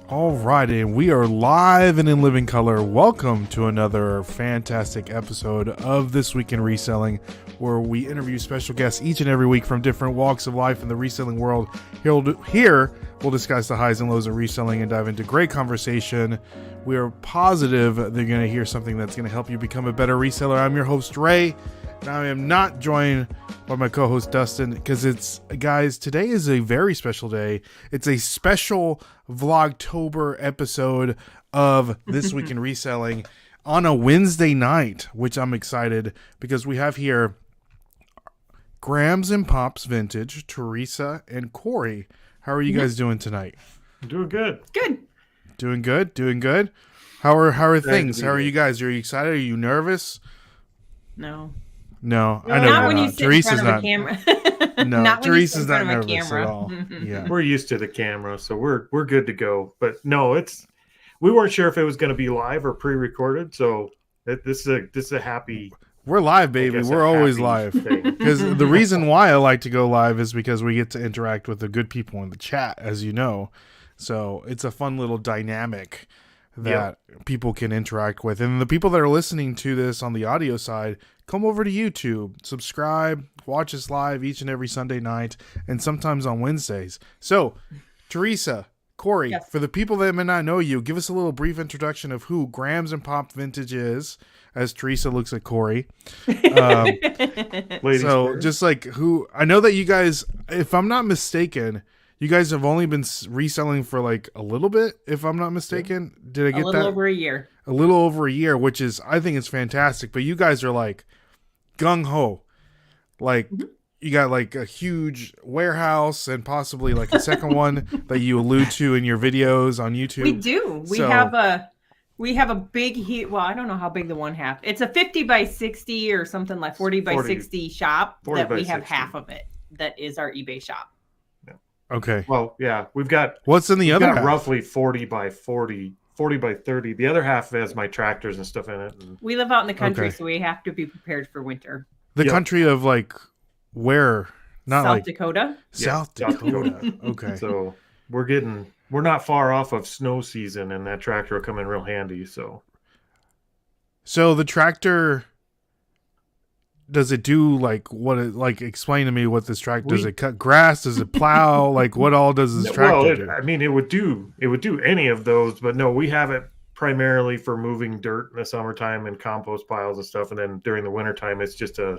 All right, and we are live and in living color. Welcome to another fantastic episode of This Week in Reselling, where we interview special guests each and every week from different walks of life in the reselling world. Here, we'll discuss the highs and lows of reselling and dive into great conversation. We are positive they're going to hear something that's going to help you become a better reseller. I'm your host, Ray, and I am not joined by my co-host, Dustin, because today is a very special day. It's a special Vlogtober episode of This Week in Reselling on a Wednesday night, which I'm excited because we have here Grams and Pops Vintage, Teresa and Corey. How are you guys doing tonight? Doing good. Good. Doing good. How are things? How are you guys? Are you excited? Are you nervous? No, I know not when you sit Teresa's in front of a camera. No, Not when you sit Teresa's in not front of a nervous camera. at all. Yeah. We're used to the camera, so we're good to go. But no, we weren't sure if it was going to be live or pre-recorded, so this is a happy. We're live, baby. We're always live. Because the reason why I like to go live is because we get to interact with the good people in the chat, as you know. So it's a fun little dynamic that people can interact with. And the people that are listening to this on the audio side, come over to YouTube, subscribe, watch us live each and every Sunday night, and sometimes on Wednesdays. So, Teresa, Corey, Yes. for the people that may not know you, give us a little brief introduction of who Grams and Pop Vintage is, as Teresa looks at Corey. Ladies So, first. just like who, I know that you guys, if I'm not mistaken, you guys have only been reselling for like a little bit, if I'm not mistaken. Did I get A little that? over a year. A little over a year, which is, I think it's fantastic. But you guys are like gung ho. Like, you got like a huge warehouse and possibly like a second one that you allude to in your videos on YouTube. We do. We have a big heat. Well, I don't know how big the one half. It's a 50 by 60 or something like 40 by 60 shop 40 that by we have 60. half of it. That is our eBay shop. Okay. Well, yeah, we've got What's in the other half? roughly 40 by 40 by 30. The other half has my tractors and stuff in it. And We live out in the country, Okay. so we have to be prepared for winter. The Yep. country of like where? Not South like Dakota. South South Dakota. Okay. so we're not far off of snow season, and that tractor will come in real handy. So the tractor, does it do like what? Explain to me what this tractor does. It cut grass? Does it plow? Like what all does this tractor do? I mean, it would do any of those, but no, we have it primarily for moving dirt in the summertime and compost piles and stuff, and then during the wintertime, it's just a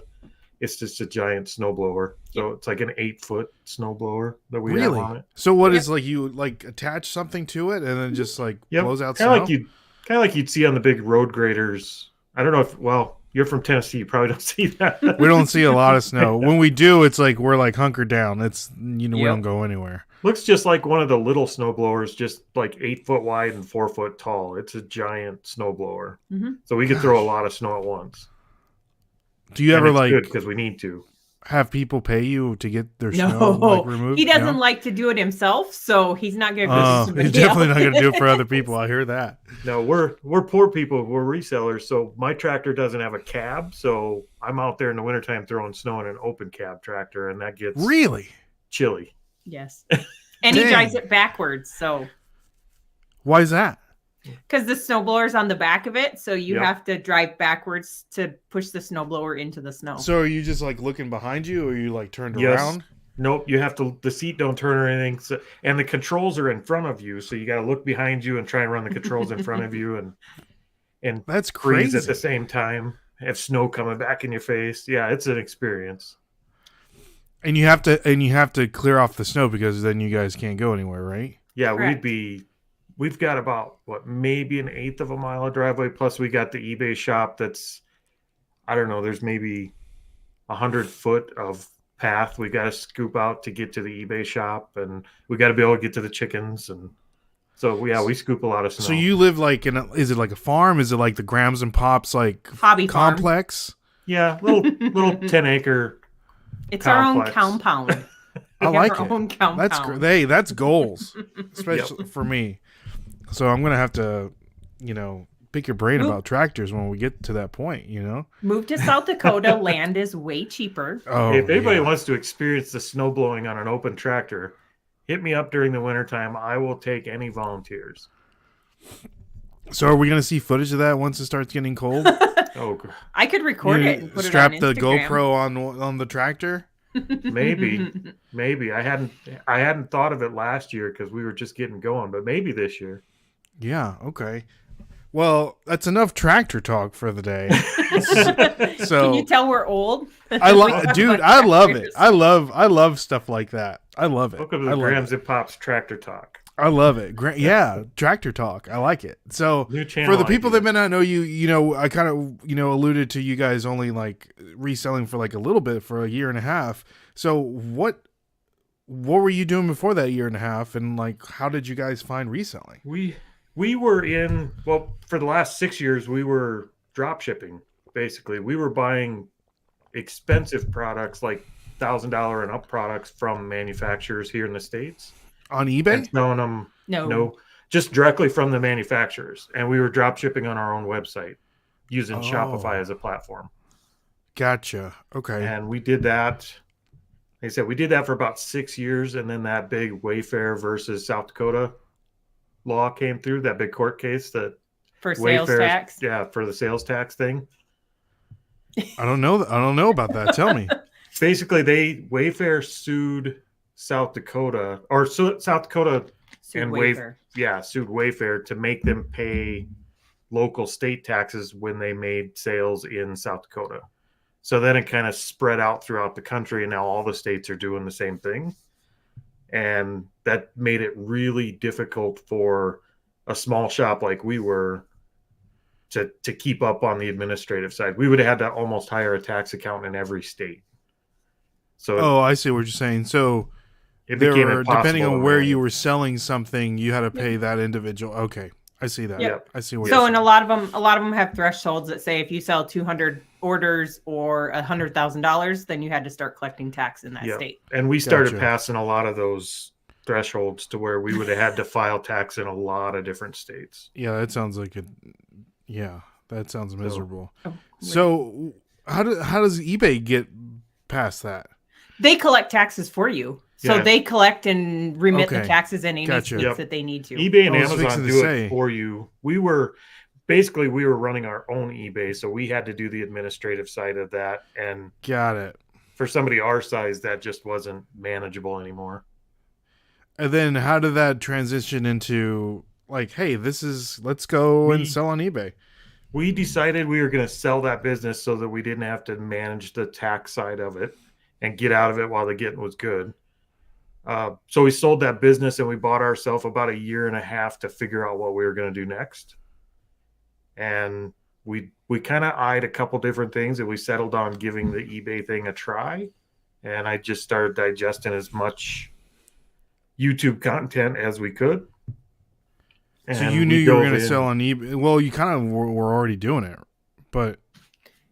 giant snowblower. So it's like an 8-foot snowblower that we have on it. So what is like you like attach something to it and then just like blows out snow? Kind of like you'd see on the big road graders. I don't know if you're from Tennessee, you probably don't see that. We don't see a lot of snow. When we do, it's like we're like hunkered down. It's we don't go anywhere. Looks just like one of the little snowblowers, just like 8 foot wide and 4 foot tall. It's a giant snowblower. Mm-hmm. So we could throw a lot of snow at once. Do you ever like because we need to have people pay you to get their snow like, removed? He doesn't No? like to do it himself, so he's not going to go to Oh, somebody he's definitely else. not going to do it for other people. I hear that. No, we're poor people. We're resellers. So my tractor doesn't have a cab. So I'm out there in the wintertime throwing snow in an open cab tractor, and that gets Really? chilly. Yes. And he Dang. drives it backwards, so Why is that? because the snowblower's on the back of it, so you Yep. have to drive backwards to push the snowblower into the snow. So are you just like looking behind you, or are you like turned Yes. around? Nope, you have to. The seat don't turn or anything, and the controls are in front of you, so you got to look behind you and try and run the controls in front of you, and That's freeze crazy. at the same time. Have snow coming back in your face. Yeah, it's an experience. And you have to clear off the snow because then you guys can't go anywhere, right? Yeah, Correct. we've got about maybe an eighth of a mile of driveway. Plus, we got the eBay shop that's, I don't know, there's maybe 100 foot of path we got to scoop out to get to the eBay shop, and we got to be able to get to the chickens, and so yeah, we scoop a lot of snow. So you live like is it like a farm? Is it like the Grams and Pops like Hobby farm. complex? yeah, little 10-acre. It's our own complex. compound. I We like have our it. own compound. That's goals, especially for me. So I'm gonna have to, pick your brain about tractors when we get to that point. Move to South Dakota. Land is way cheaper. Oh, If anybody yeah. wants to experience the snow blowing on an open tractor, hit me up during the wintertime. I will take any volunteers. So are we going to see footage of that once it starts getting cold? Oh, I could record it and put it strap on the Instagram. GoPro on the tractor? maybe. I hadn't thought of it last year because we were just getting going, but maybe this year. Yeah, okay. Well, that's enough tractor talk for the day. So Can you tell we're old? I love it. I love stuff like that. I love it. Welcome to the Grams and Pops Tractor Talk. I love it. Yeah, tractor talk. I like it. So New channel for the people idea. that may not know you, I kind of, alluded to you guys only like reselling for like a little bit for a year and a half. So what were you doing before that year and a half, and like how did you guys find reselling? We were for the last 6 years we were drop shipping. Basically, we were buying expensive products like $1,000 and up products from manufacturers here in the States. On eBay? And selling them, No, just directly from the manufacturers. And we were drop shipping on our own website using Shopify as a platform. Gotcha. Okay. And we did that. Like I said, we did that for about 6 years. And then that big Wayfair versus South Dakota law came through, that big court case that for sales tax. Yeah, for the sales tax thing. I don't know about that. Tell me. Basically, Wayfair sued South Dakota, or South Dakota Sued Wayfair. sued Wayfair to make them pay local state taxes when they made sales in South Dakota. So then it kind of spread out throughout the country, and now all the states are doing the same thing. And that made it really difficult for a small shop like we were to keep up on the administrative side. We would have had to almost hire a tax accountant in every state. So I see what you're saying. So it became impossible. Depending on where you were selling something, you had to pay that individual. Okay, I see that. Yep. I see what. So, and a lot of them have thresholds that say if you sell 200 orders or $100,000, then you had to start collecting tax in that state. And we started Gotcha. passing a lot of those thresholds to where we would have had to file tax in a lot of different states. Yeah, that sounds like it. Yeah, that sounds miserable. Oh, right. So how does eBay get past that? They collect taxes for you. So Yeah. they collect and remit the Okay. taxes in any Gotcha. states that they need to. eBay and I was Amazon fixing to do say. it for you. We were running our own eBay, so we had to do the administrative side of that. And Got it. for somebody our size, that just wasn't manageable anymore. And then how did that transition into like, hey, let's go and sell on eBay? We decided we were going to sell that business so that we didn't have to manage the tax side of it and get out of it while the getting was good. So we sold that business and we bought ourselves about a year and a half to figure out what we were going to do next. And we kind of eyed a couple different things, and we settled on giving the eBay thing a try. And I just started digesting as much YouTube content as we could. So And you knew we you were dove going to in. sell on eBay. Well, you kind of were already doing it, but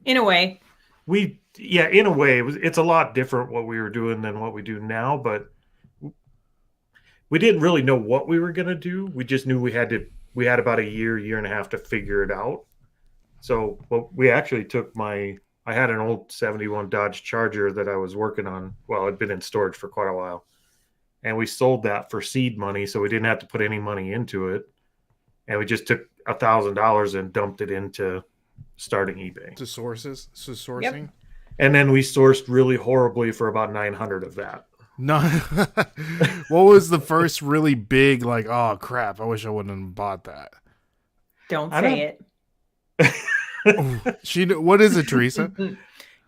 In a way. In a way, it's a lot different what we were doing than what we do now, but we didn't really know what we were going to do. We just knew we had about a year and a half to figure it out. So we actually I had an old 71 Dodge Charger that I was working on. Well, it'd been in storage for quite a while. And we sold that for seed money, so we didn't have to put any money into it. And we just took $1,000 and dumped it into starting eBay. to sourcing. Yep. And then we sourced really horribly for about 900 of that. No. What was the first really big, like, oh crap, I wish I wouldn't have bought that? Don't I say don't- What is it, Teresa? it.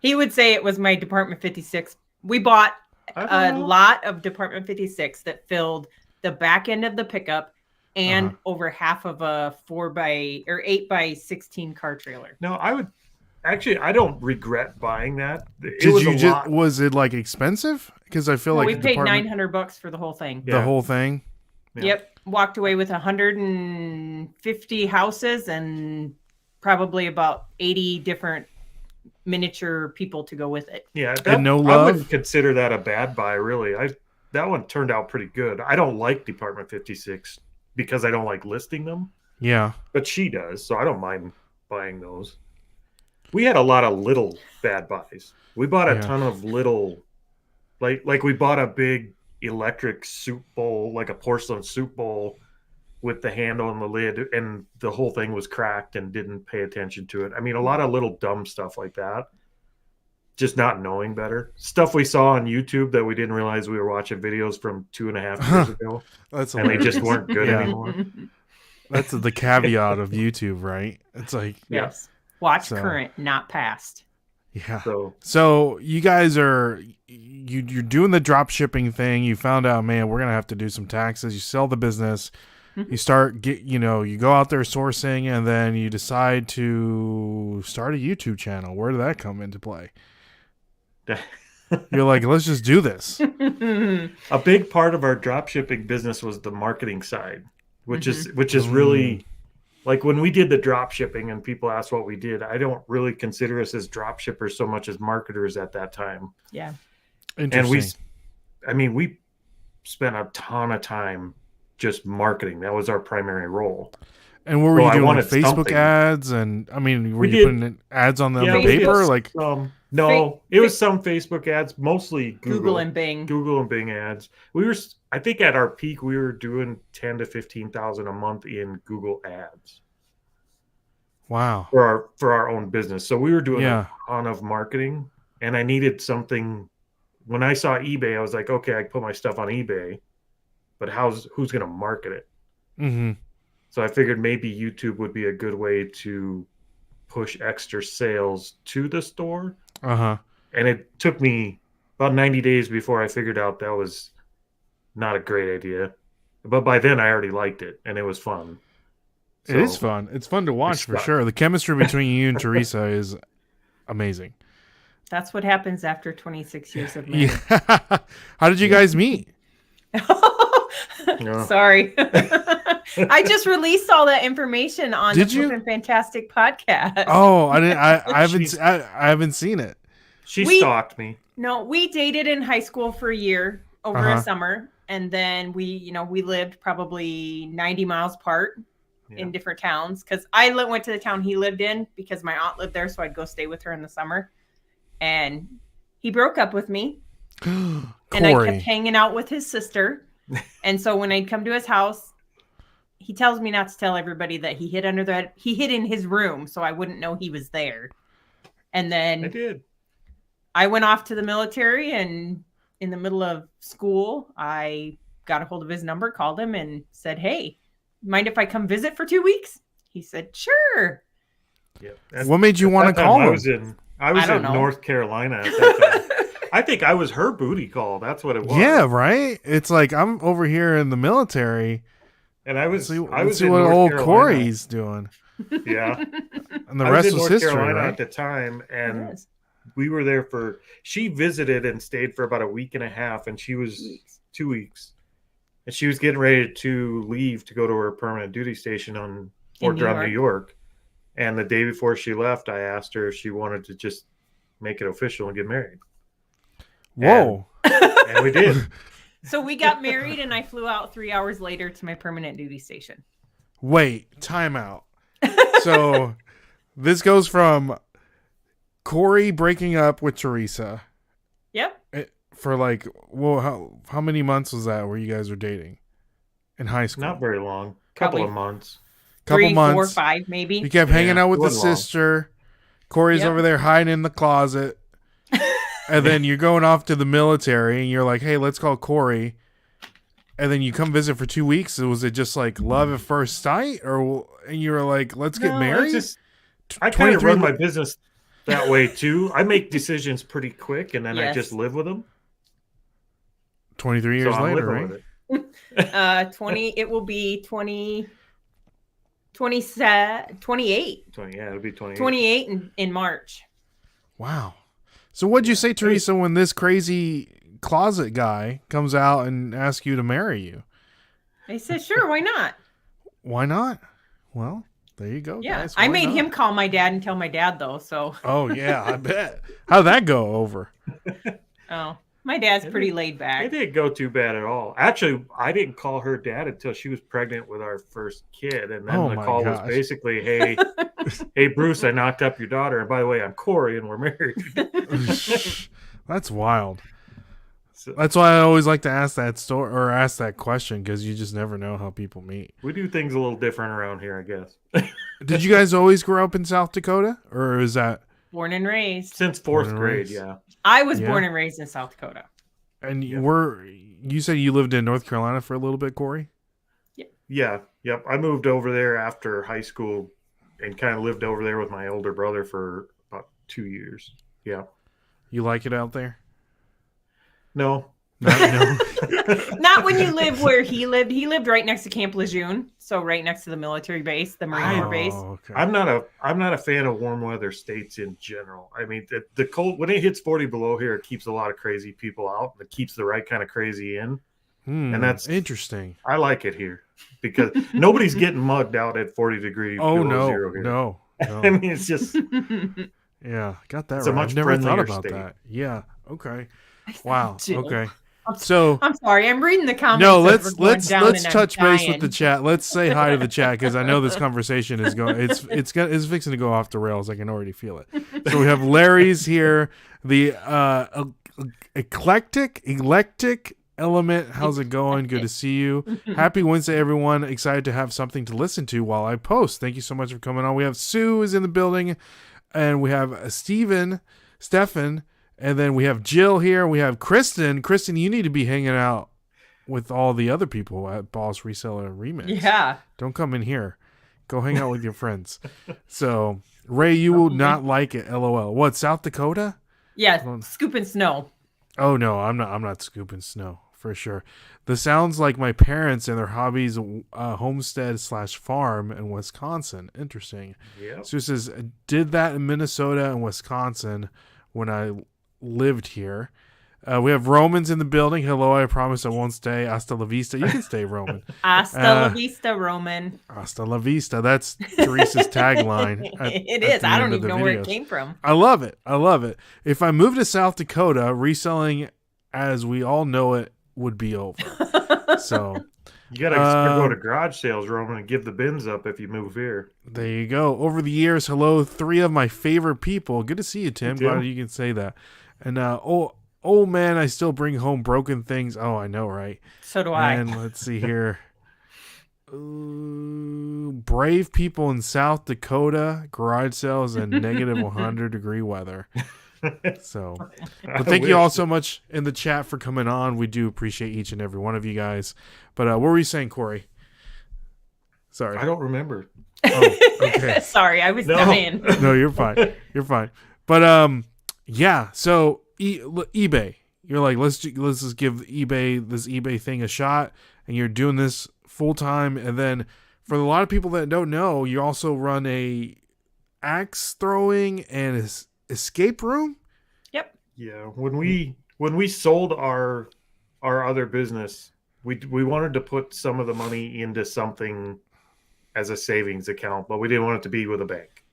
He would say it was my Department 56. We bought a lot of Department 56 that filled the back end of the pickup and over half of a 8 by 16 car trailer. No, I don't regret buying that. It Was it like expensive? Because I feel Well, like we the paid department- $900 for the whole thing. the whole thing. Yeah. Yep. Walked away with 150 houses and probably about 80 different miniature people to go with it. Yeah, And no I love? wouldn't consider that a bad buy, really. That one turned out pretty good. I don't like Department 56 because I don't like listing them, Yeah. but she does, so I don't mind buying those. We had a lot of little bad buys. We bought a Yeah. ton of little, like we bought a big electric soup bowl, like a porcelain soup bowl with the handle and the lid, and the whole thing was cracked and didn't pay attention to it. I mean, a lot of little dumb stuff like that. Just not knowing better. Stuff we saw on YouTube that we didn't realize we were watching videos from 2.5 years ago. That's and they just weren't good anymore. That's the caveat of YouTube, right? It's like yes. Watch current, not past. Yeah. So you guys are you're doing the drop shipping thing. You found out, man, we're gonna have to do some taxes. You sell the business. You start you go out there sourcing, and then you decide to start a YouTube channel. Where did that come into play? You're like, let's just do this. A big part of our drop shipping business was the marketing side, which is really like when we did the drop shipping and people ask what we did, I don't really consider us as drop shippers so much as marketers at that time. Yeah. Interesting. And we spent a ton of time just marketing. That was our primary role. And what were you doing? Like Facebook ads? And I mean, were you putting ads on the paper? Like no, it was some Facebook ads, mostly Google and Bing. Google and Bing ads. I think at our peak, we were doing 10 to 15,000 a month in Google ads. Wow. For our own business. So we were doing a ton of marketing, and I needed something. When I saw eBay, I was like, okay, I can put my stuff on eBay, but who's going to market it? Mm-hmm. So I figured maybe YouTube would be a good way to push extra sales to the store. Uh-huh. And it took me about 90 days before I figured out that was not a great idea. But by then I already liked it, and it was fun. So, it is fun. It's fun to watch for sure. The chemistry between you and Teresa is amazing. That's what happens after 26 years of marriage. Yeah. How did you guys meet? Sorry. I just released all that information on the Poppin Fantastic podcast. Oh, I didn't. I haven't seen it. She stalked me. No, we dated in high school for a year over a summer, and then we lived probably 90 miles apart in different towns. Because I went to the town he lived in because my aunt lived there, so I'd go stay with her in the summer. And he broke up with me, and I kept hanging out with his sister. And so when I'd come to his house, he tells me not to tell everybody that he hid in his room so I wouldn't know he was there. And then I did. I went off to the military, and in the middle of school, I got a hold of his number, called him, and said, "Hey, mind if I come visit for 2 weeks?" He said, "Sure." Yeah. What made you want to call him? I was in North Carolina at that time. I think I was her booty call. That's what it was. Yeah, right. It's like I'm over here in the military, and I was see what old Corey's doing. Yeah, and the rest was history. Carolina right? At the time, and we were there she visited and stayed for about a week and a half, and she was 2 weeks, and she was getting ready to leave to go to her permanent duty station on Fort Drum, New York. And the day before she left, I asked her if she wanted to just make it official and get married. Whoa. And we did. So we got married, and I flew out 3 hours later to my permanent duty station. Wait, time out. So this goes from Corey breaking up with Teresa. Yep. For how many months was that where you guys were dating in high school? Not very long. Couple of months. Couple months. 4 or 5, maybe. You kept hanging out with the sister. Corey's over there hiding in the closet. And then you're going off to the military, and you're like, "Hey, let's call Corey." And then you come visit for 2 weeks. So was it just like love at first sight, and you were like, "Let's get married"? I kind of run my business that way too. I make decisions pretty quick, and then I just live with them. 23 years later, right? 20. It will be 28. It'll be 28. 28 in March. Wow. So what'd you say, Teresa, when this crazy closet guy comes out and asks you to marry you? I said, sure, why not? Why not? Well, there you go. Yeah, guys. I made him call my dad and tell my dad, though. So. Oh, yeah, I bet. How'd that go over? Oh, my dad's pretty laid back. It didn't go too bad at all. Actually, I didn't call her dad until she was pregnant with our first kid. And then the call was basically, hey, Bruce, I knocked up your daughter. And by the way, I'm Corey and we're married. That's wild. So That's why I always like to ask that story or ask that question, because you just never know how people meet. we do things a little different around here, I guess. Did you guys always grow up in South Dakota, or is that Born and raised. Since Born fourth and grade, raised. yeah. I was Yeah. born and raised in South Dakota. and Yeah. you said you lived in North Carolina for a little bit, Corey? Yeah, yep. I moved over there after high school and kind of lived over there with my older brother for about 2 years. Yeah. You like it out there? No. No. Not when you live where he lived. He lived right next to Camp Lejeune, so right next to the military base, the Marine Corps base. Okay. I'm not a fan of warm weather states in general. I mean, the cold, when it hits 40 below here, it keeps a lot of crazy people out. It keeps the right kind of crazy in. And that's interesting. I like it here because nobody's getting mugged out at 40 degrees Oh below no, zero here. no, I mean, it's just yeah, got that It's a right. much I've never thought friendlier about state. that. Yeah. Okay. Wow. Jill. Okay. So I'm sorry, I'm reading the comments. no, as let's we're going down let's and I'm touch base with dying. the chat. Let's say hi to the chat, because I know this conversation is going. It's fixing to go off the rails. I can already feel it. So we have Larry's here, the eclectic element. How's it going? Good to see you. Happy Wednesday, everyone. Excited to have something to listen to while I post. Thank you so much for coming on. We have Sue is in the building, and we have Stefan, and then we have Jill here. We have Kristen. Kristen, you need to be hanging out with all the other people at Boss Reseller Remix. Yeah. Don't come in here. Go hang out with your friends. So, Ray, you will not like it. LOL. What, South Dakota? Yeah, scooping snow. Oh no, I'm not scooping snow for sure. This sounds like my parents and their hobbies, homestead/farm in Wisconsin. Interesting. yeah. So it says, did that in Minnesota and Wisconsin when I lived here. We have Romans in the building. Hello, I promise I won't stay. Hasta la vista. You can stay, Roman. Hasta la vista, Roman. Hasta la vista. That's Teresa's tagline. It is. I don't even know where it came from. I love it. I love it. If I moved to South Dakota, reselling as we all know it would be over. So You got to go to garage sales, Roman, and give the bins up if you move here. there you go. Over the years, hello, 3 of my favorite people. Good to see you, Tim. You too. Glad you can say that. And oh man, I still bring home broken things. Oh, I know, right? So do I. And let's see here. Brave people in South Dakota, garage sales, and negative 100-degree weather. So, but thank you all so much in the chat for coming on. We do appreciate each and every one of you guys. But what were you saying, Corey? Sorry. I don't remember. Oh, okay. Sorry, I was dying. No, you're fine. You're fine. But yeah. So eBay, you're like, let's just give this eBay thing a shot, and you're doing this full time. And then for a lot of people that don't know, you also run a axe throwing and escape room. Yep. Yeah, when we sold our other business, we wanted to put some of the money into something as a savings account, but we didn't want it to be with a bank.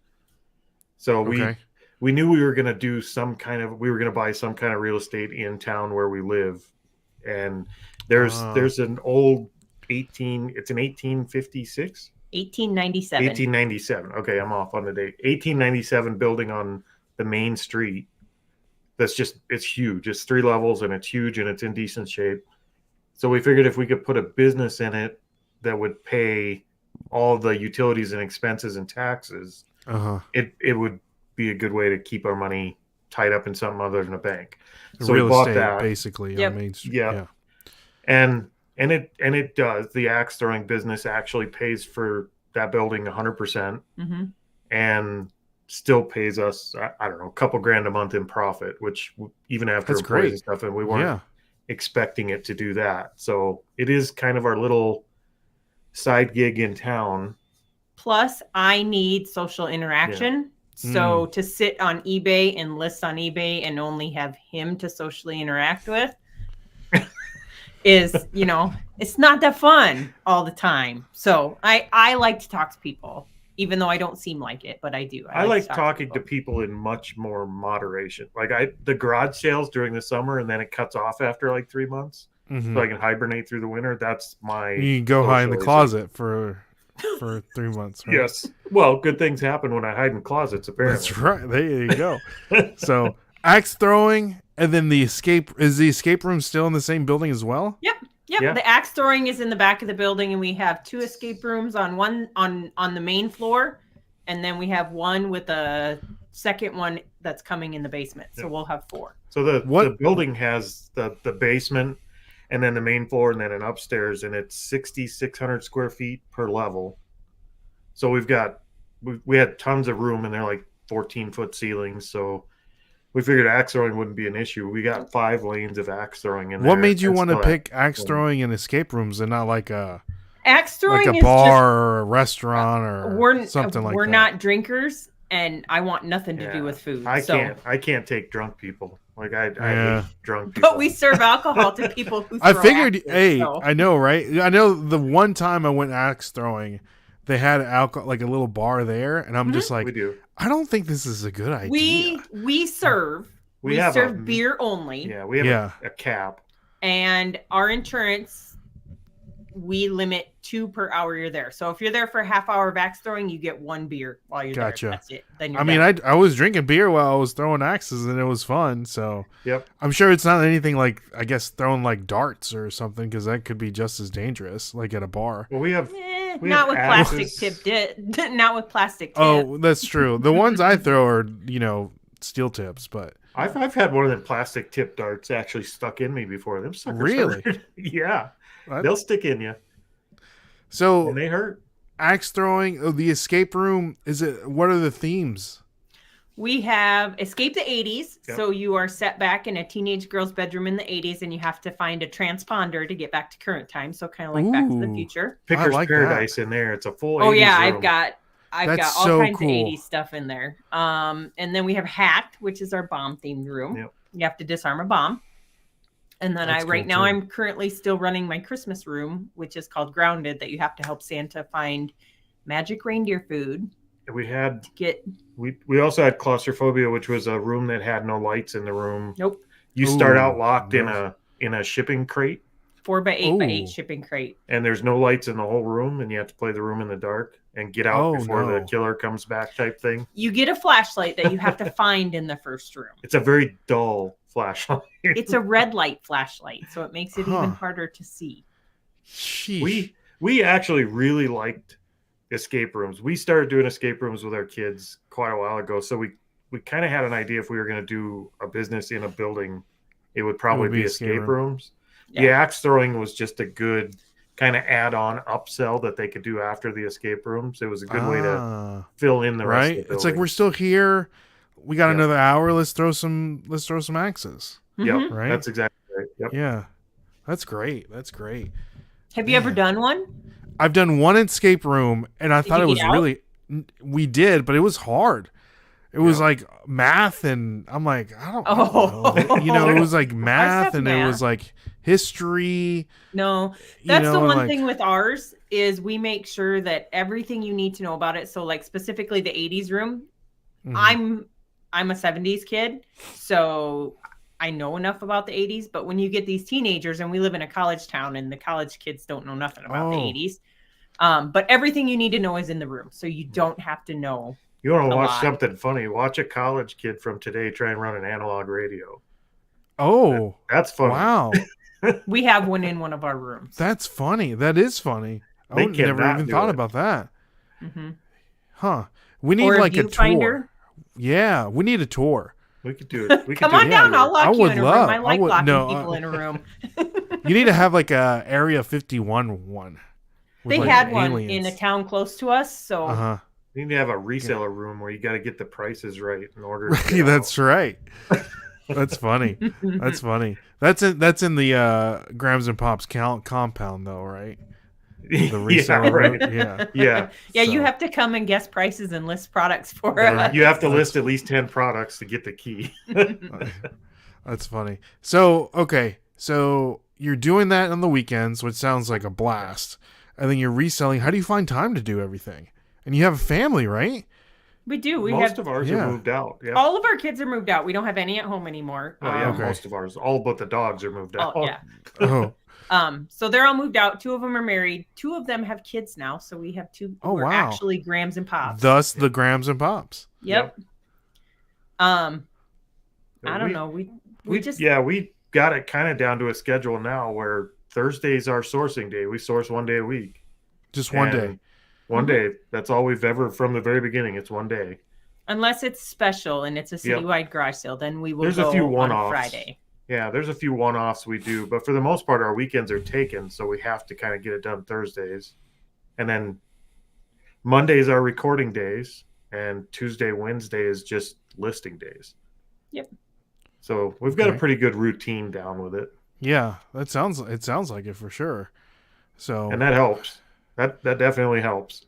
So we knew we were going to do we were going to buy some kind of real estate in town where we live. And there's an old it's an 1856? 1897. 1897. Okay, I'm off on the date. 1897 building on the main street. It's huge. It's 3 levels and it's huge and it's in decent shape. So we figured if we could put a business in it that would pay all the utilities and expenses and taxes, it would be a good way to keep our money tied up in something other than a bank. So real we bought estate, that basically Yep. on Main Street. Yeah. And it does. The axe throwing business actually pays for that building 100%, and still pays us, I don't know, a couple grand a month in profit, which even after That's employees great. and stuff, and we weren't expecting it to do that. So it is kind of our little side gig in town. Plus, I need social interaction. So to sit on eBay and list on eBay and only have him to socially interact with is, it's not that fun all the time. So I like to talk to people, even though I don't seem like it, but I do. I like talking to people in much more moderation. Like the garage sales during the summer, and then it cuts off after like 3 months. So I can hibernate through the winter. That's my. You can go hide in the closet for 3 months. Right? Yes. Well, good things happen when I hide in closets, apparently. That's right. There you go. So axe throwing And then the escape room still in the same building as well? Yep. Yeah. The axe throwing is in the back of the building, and we have 2 escape rooms on the main floor, and then we have one with a second one that's coming in the basement. So we'll have 4. So the building has the basement, and then the main floor, and then an upstairs, and it's 6,600 square feet per level. So we had tons of room, and they're like 14-foot ceilings. So we figured axe throwing wouldn't be an issue. We got 5 lanes of axe throwing in there. What made you want to pick axe throwing in escape rooms and not like axe throwing like a bar or a restaurant or something like that? We're not drinkers, and I want nothing to do with food. I can't take drunk people. Like I hate drunk people. But we serve alcohol to people who throw I figured, axes, so. I know, right? I know the one time I went axe throwing, they had alcohol, like a little bar there, and I'm just like, I don't think this is a good idea. We serve beer only. Yeah, we have a cap. And our insurance, we limit 2 per hour you're there. So if you're there for a half hour of axe throwing, you get 1 beer while you're there. That's it. Then you're done. I was drinking beer while I was throwing axes, and it was fun. So I'm sure it's not anything like, I guess, throwing like darts or something, because that could be just as dangerous, like at a bar. Well, we have not with plastic tipped. Not with plastic tip. Oh, that's true. The ones I throw are, steel tips, but I've had one of them plastic tip darts actually stuck in me before. Them suckers really? Hurt. Yeah. They'll stick in you. So and they hurt. Axe throwing, the escape room, what are the themes? We have Escape the 80s. Yep. So you are set back in a teenage girl's bedroom in the 80s, and you have to find a transponder to get back to current time. So kind of like Back to the Future. Picker's Paradise in there. It's a full 80s room. I've got all kinds of 80s stuff in there. And then we have Hacked, which is our bomb themed room. Yep. You have to disarm a bomb. And then I'm currently still running my Christmas room, which is called Grounded, that you have to help Santa find magic reindeer food. We also had Claustrophobia, which was a room that had no lights in the room. Nope. You start out locked in a shipping crate. 4x8x8 shipping crate. And there's no lights in the whole room, and you have to play the room in the dark and get out before the killer comes back type thing. You get a flashlight that you have to find in the first room. It's a very dull flashlight. It's a red light flashlight, so it makes it even harder to see. Sheesh. We actually really liked escape rooms. We started doing escape rooms with our kids quite a while ago, so we kind of had an idea if we were going to do a business in a building, it would probably be escape rooms. Yeah. The axe throwing was just a good kind of add-on upsell that they could do after the escape rooms. It was a good way to fill in the rest of the building. It's like, we're still here. We got another hour. Let's throw some axes. Yep. Right. That's exactly right. Yep. Yeah. That's great. Have you ever done one? I've done one escape room, and I thought it was really. We did, but it was hard. It was like math, and I'm like, I don't know. It was like math, and it was like history. No, that's the one thing with ours is we make sure that everything you need to know about it. So, like specifically the 80s room, I'm a 70s kid, so I know enough about the 80s. But when you get these teenagers, and we live in a college town, and the college kids don't know nothing about the 80s. But everything you need to know is in the room, so you don't have to know. You want to watch something funny? Watch a college kid from today try and run an analog radio. Oh, that's funny. Wow. We have one in one of our rooms. That's funny. That is funny. I never even thought about that. Mm-hmm. Huh. We need like a tour. Yeah, we need a tour. We could do it. Come on down. I'll lock you in a room. I like locking people in a room. You need to have like a Area 51 one. They had one in a town close to us, so you need to have a reseller room where you got to get the prices right in order. That's right. That's funny. That's funny. That's in the Grams and Pops compound, though, right? The reseller room. Yeah. So. You have to come and guess prices and list products for us. You have to list at least 10 products to get the key. That's funny. So you're doing that on the weekends, which sounds like a blast. And then you're reselling. How do you find time to do everything? And you have a family, right? We do. Most of ours are moved out. Yeah. All of our kids are moved out. We don't have any at home anymore. Most of ours. All but the dogs are moved out. So they're all moved out. 2 of them are married. 2 of them have kids now. So we have 2 who are actually Grams and Pops. Thus the Grams and Pops. Yep. I don't know. We just we got it kind of down to a schedule now where Thursday's our sourcing day. We source one day a week. Just one day. One day. That's all we've ever, from the very beginning. It's one day. Unless it's special and it's a citywide garage sale, then we will There's go a few on one-offs. Friday. Yeah, there's a few one-offs we do, but for the most part, our weekends are taken, so we have to kind of get it done Thursdays. And then Mondays are recording days, and Tuesday, Wednesday is just listing days. Yep. So we've got a pretty good routine down with it. Yeah, it sounds like it for sure. So and that helps. That definitely helps.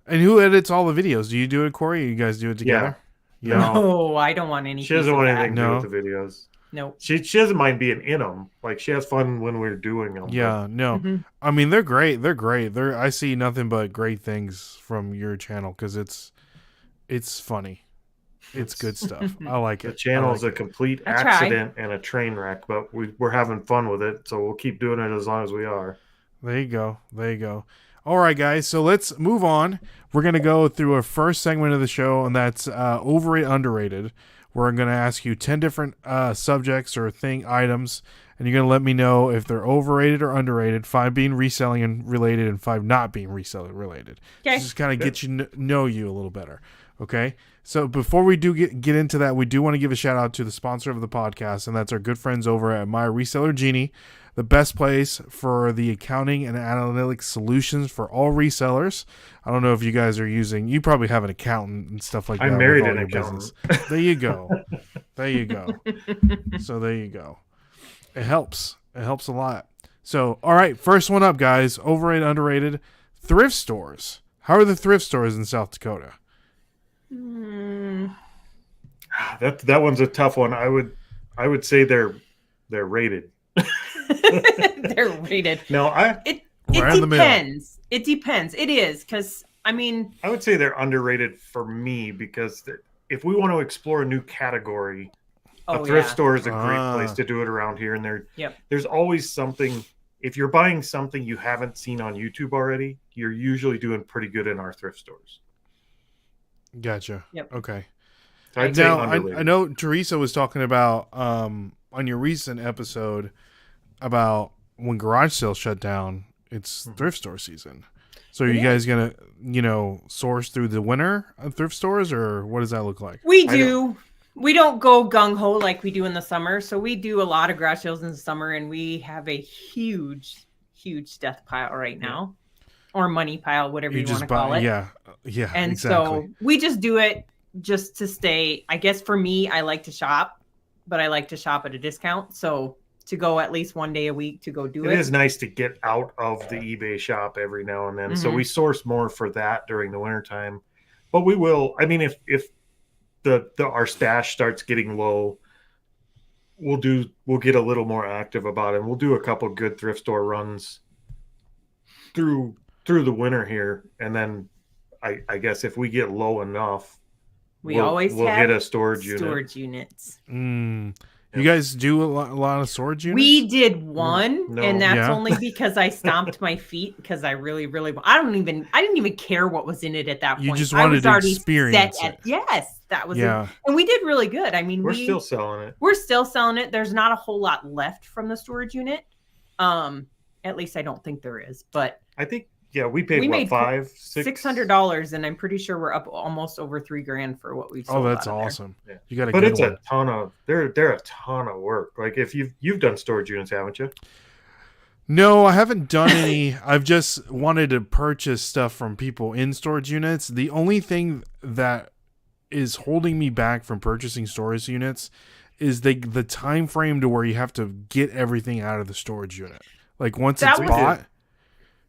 And who edits all the videos? Do you do it, Corey? Or you guys do it together? Yeah. No, I don't want any. She doesn't want anything to do No. with the videos. No. She doesn't mind being in them. Like, she has fun when we're doing them. Yeah, no. Mhm. I mean, they're great. They're great. I see nothing but great things from your channel because it's funny. It's good stuff. I like it. The channel's I like a complete I try. accident and a train wreck, but we're having fun with it, so we'll keep doing it as long as we are. There you go. There you go. All right, guys. So let's move on. We're going to go through a first segment of the show, and that's overrated, underrated. We're going to ask you 10 different subjects or items, and you're going to let me know if they're overrated or underrated, 5 being reselling and related and 5 not being reselling related. Okay. Just kind of get you know you a little better. Okay. So before we do get into that, we do want to give a shout out to the sponsor of the podcast, and that's our good friends over at My Reseller Genie, the best place for the accounting and analytics solutions for all resellers. I don't know if you guys are you probably have an accountant and stuff like that. I married with all an your accountant. business. There you go. There you go. So there you go. It helps. It helps a lot. So, all right, first one up, guys. Overrated, underrated. Thrift stores. How are the thrift stores in South Dakota? That one's a tough one. I would say they're rated. They're rated. No, It Right in the middle. depends. It depends. It is because I would say they're underrated for me because if we want to explore a new category, a thrift store is a great place to do it around here. And there's always something. If you're buying something you haven't seen on YouTube already, you're usually doing pretty good in our thrift stores. Gotcha. Yep. Okay. So I'd say Now, underrated. I know Teresa was talking about on your recent episode about when garage sales shut down, it's thrift store season. So are you guys going to, source through the winter of thrift stores, or what does that look like? we do. We don't go gung-ho like we do in the summer. So we do a lot of garage sales in the summer, and we have a huge death pile right now. Or money pile, whatever you want to call it. Yeah, and exactly. so we just do it just to stay. I guess for me, I like to shop, but I like to shop at a discount. So to go at least one day a week to go do it. It is nice to get out of the eBay shop every now and then. So we source more for that during the wintertime. But we will, I mean, if our stash starts getting low, we'll get a little more active about it. We'll do a couple good thrift store runs through the winter here, and then I guess if we get low enough, we'll hit a storage unit. You guys do a lot of storage units? We did one, No. and that's only because I stomped my feet because I really I didn't even care what was in it at that point. You just I wanted was to already experience set it. Yes, that was Yeah. it. And we did really good. I mean, we're still selling it. We're still selling it. There's not a whole lot left from the storage unit. At least I don't think there is, but I think we paid made $600, and I'm pretty sure we're up almost over $3,000 for what we've sold. Oh, that's out of there. awesome. Yeah. You got but good it's one. a ton of they're a ton of work. Like if you've done storage units, haven't you? No, I haven't done any. I've just wanted to purchase stuff from people in storage units. The only thing that is holding me back from purchasing storage units is the time frame to where you have to get everything out of the storage unit. Like once it's bought.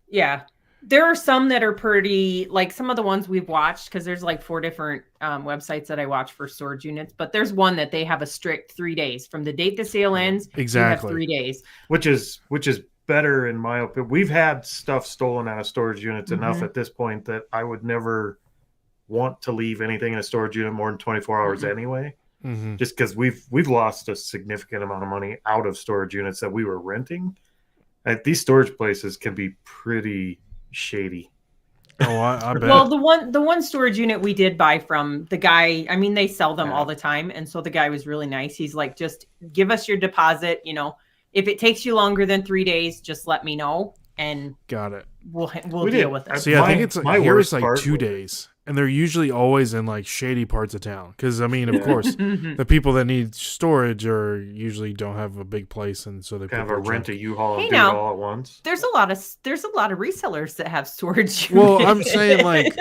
Yeah. There are some that are pretty, like some of the ones we've watched, because there's like 4 different websites that I watch for storage units, but there's one that they have a strict 3 days from the date the sale ends. Exactly. You have 3 days, which is better in my opinion. We've had stuff stolen out of storage units enough at this point that I would never want to leave anything in a storage unit more than 24 hours anyway. Just because we've lost a significant amount of money out of storage units that we were renting. These storage places can be pretty shady. Oh, I bet. Well, the one storage unit we did buy from the guy, I mean, they sell them all the time. And so the guy was really nice. He's like, just give us your deposit. You know, if it takes you longer than 3 days, just let me know. And got it. We'll deal with it. See, I think it's here it's like 2 days, and they're usually always in like shady parts of town. Because I mean, of course, the people that need storage are usually don't have a big place, and so they kind of rent a U-Haul and hey, do it all at once. There's a lot of resellers that have storage. Well, I'm saying like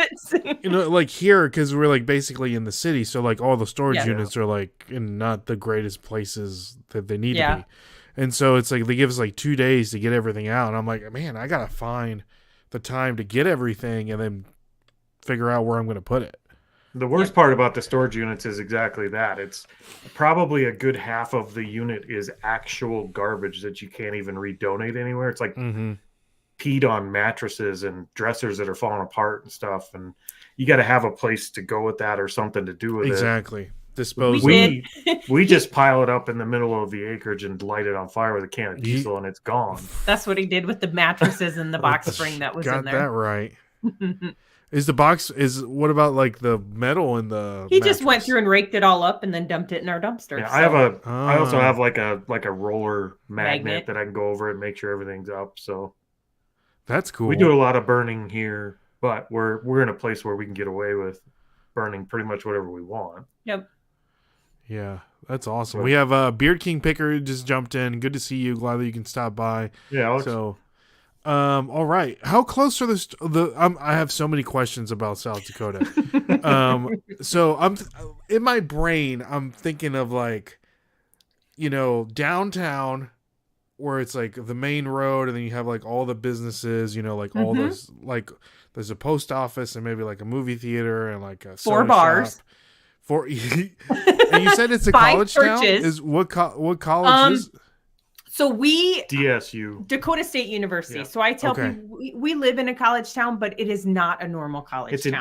like here because we're like basically in the city, so like all the storage units are like in not the greatest places that they need to be. And so it's like they give us like 2 days to get everything out. And I'm like, man, I got to find the time to get everything and then figure out where I'm going to put it. The worst part about the storage units is exactly that. It's probably a good half of the unit is actual garbage that you can't even redonate anywhere. It's like peed on mattresses and dressers that are falling apart and stuff. And you got to have a place to go with that or something to do with it. Exactly. Dispose. We just pile it up in the middle of the acreage and light it on fire with a can of diesel, and it's gone. That's what he did with the mattresses and the box spring that was in there. Got that right. What about like the metal in the He just went through and raked it all up and then dumped it in our dumpster. Yeah, I also have like a roller magnet that I can go over and make sure everything's up. So that's cool. We do a lot of burning here, but we're in a place where we can get away with burning pretty much whatever we want. Yep. Yeah, that's awesome. We have Beard King Picker who just jumped in. Good to see you. Glad that you can stop by. Yeah. Alex. So, all right. How close are the? I have so many questions about South Dakota. So I'm in my brain. I'm thinking of like, downtown, where it's like the main road, and then you have like all the businesses. Like all those like. There's a post office and maybe like a movie theater and like a 4 bars. Shop. And you said it's a college town? Is what college is? So we DSU, Dakota State University. Yeah. So I tell people we live in a college town, but it is not a normal college town. It's an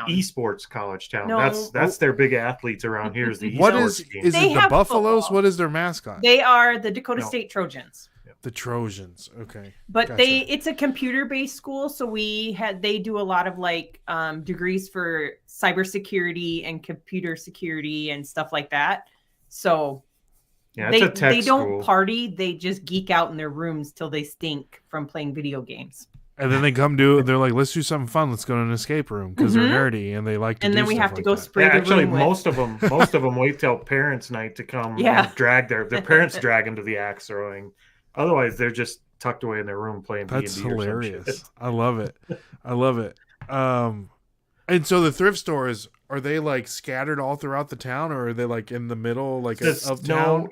esports college town. No. That's their big athletes around here. Is the what is it the Buffaloes? Football. What is their mascot? They are the Dakota State Trojans. The Trojans, okay. But it's a computer-based school, so they do a lot of like degrees for cybersecurity and computer security and stuff like that. So they don't party; they just geek out in their rooms till they stink from playing video games. And then they they're like, let's do something fun. Let's go to an escape room because they're nerdy and they like to. And do then we have like to go that. spray the actually, room most of them wait till parents' night to come and drag their parents drag them to the axe throwing. Otherwise, they're just tucked away in their room playing D&D. That's hilarious. I love it. And so the thrift stores, are they like scattered all throughout the town, or are they like in the middle, like of town? No,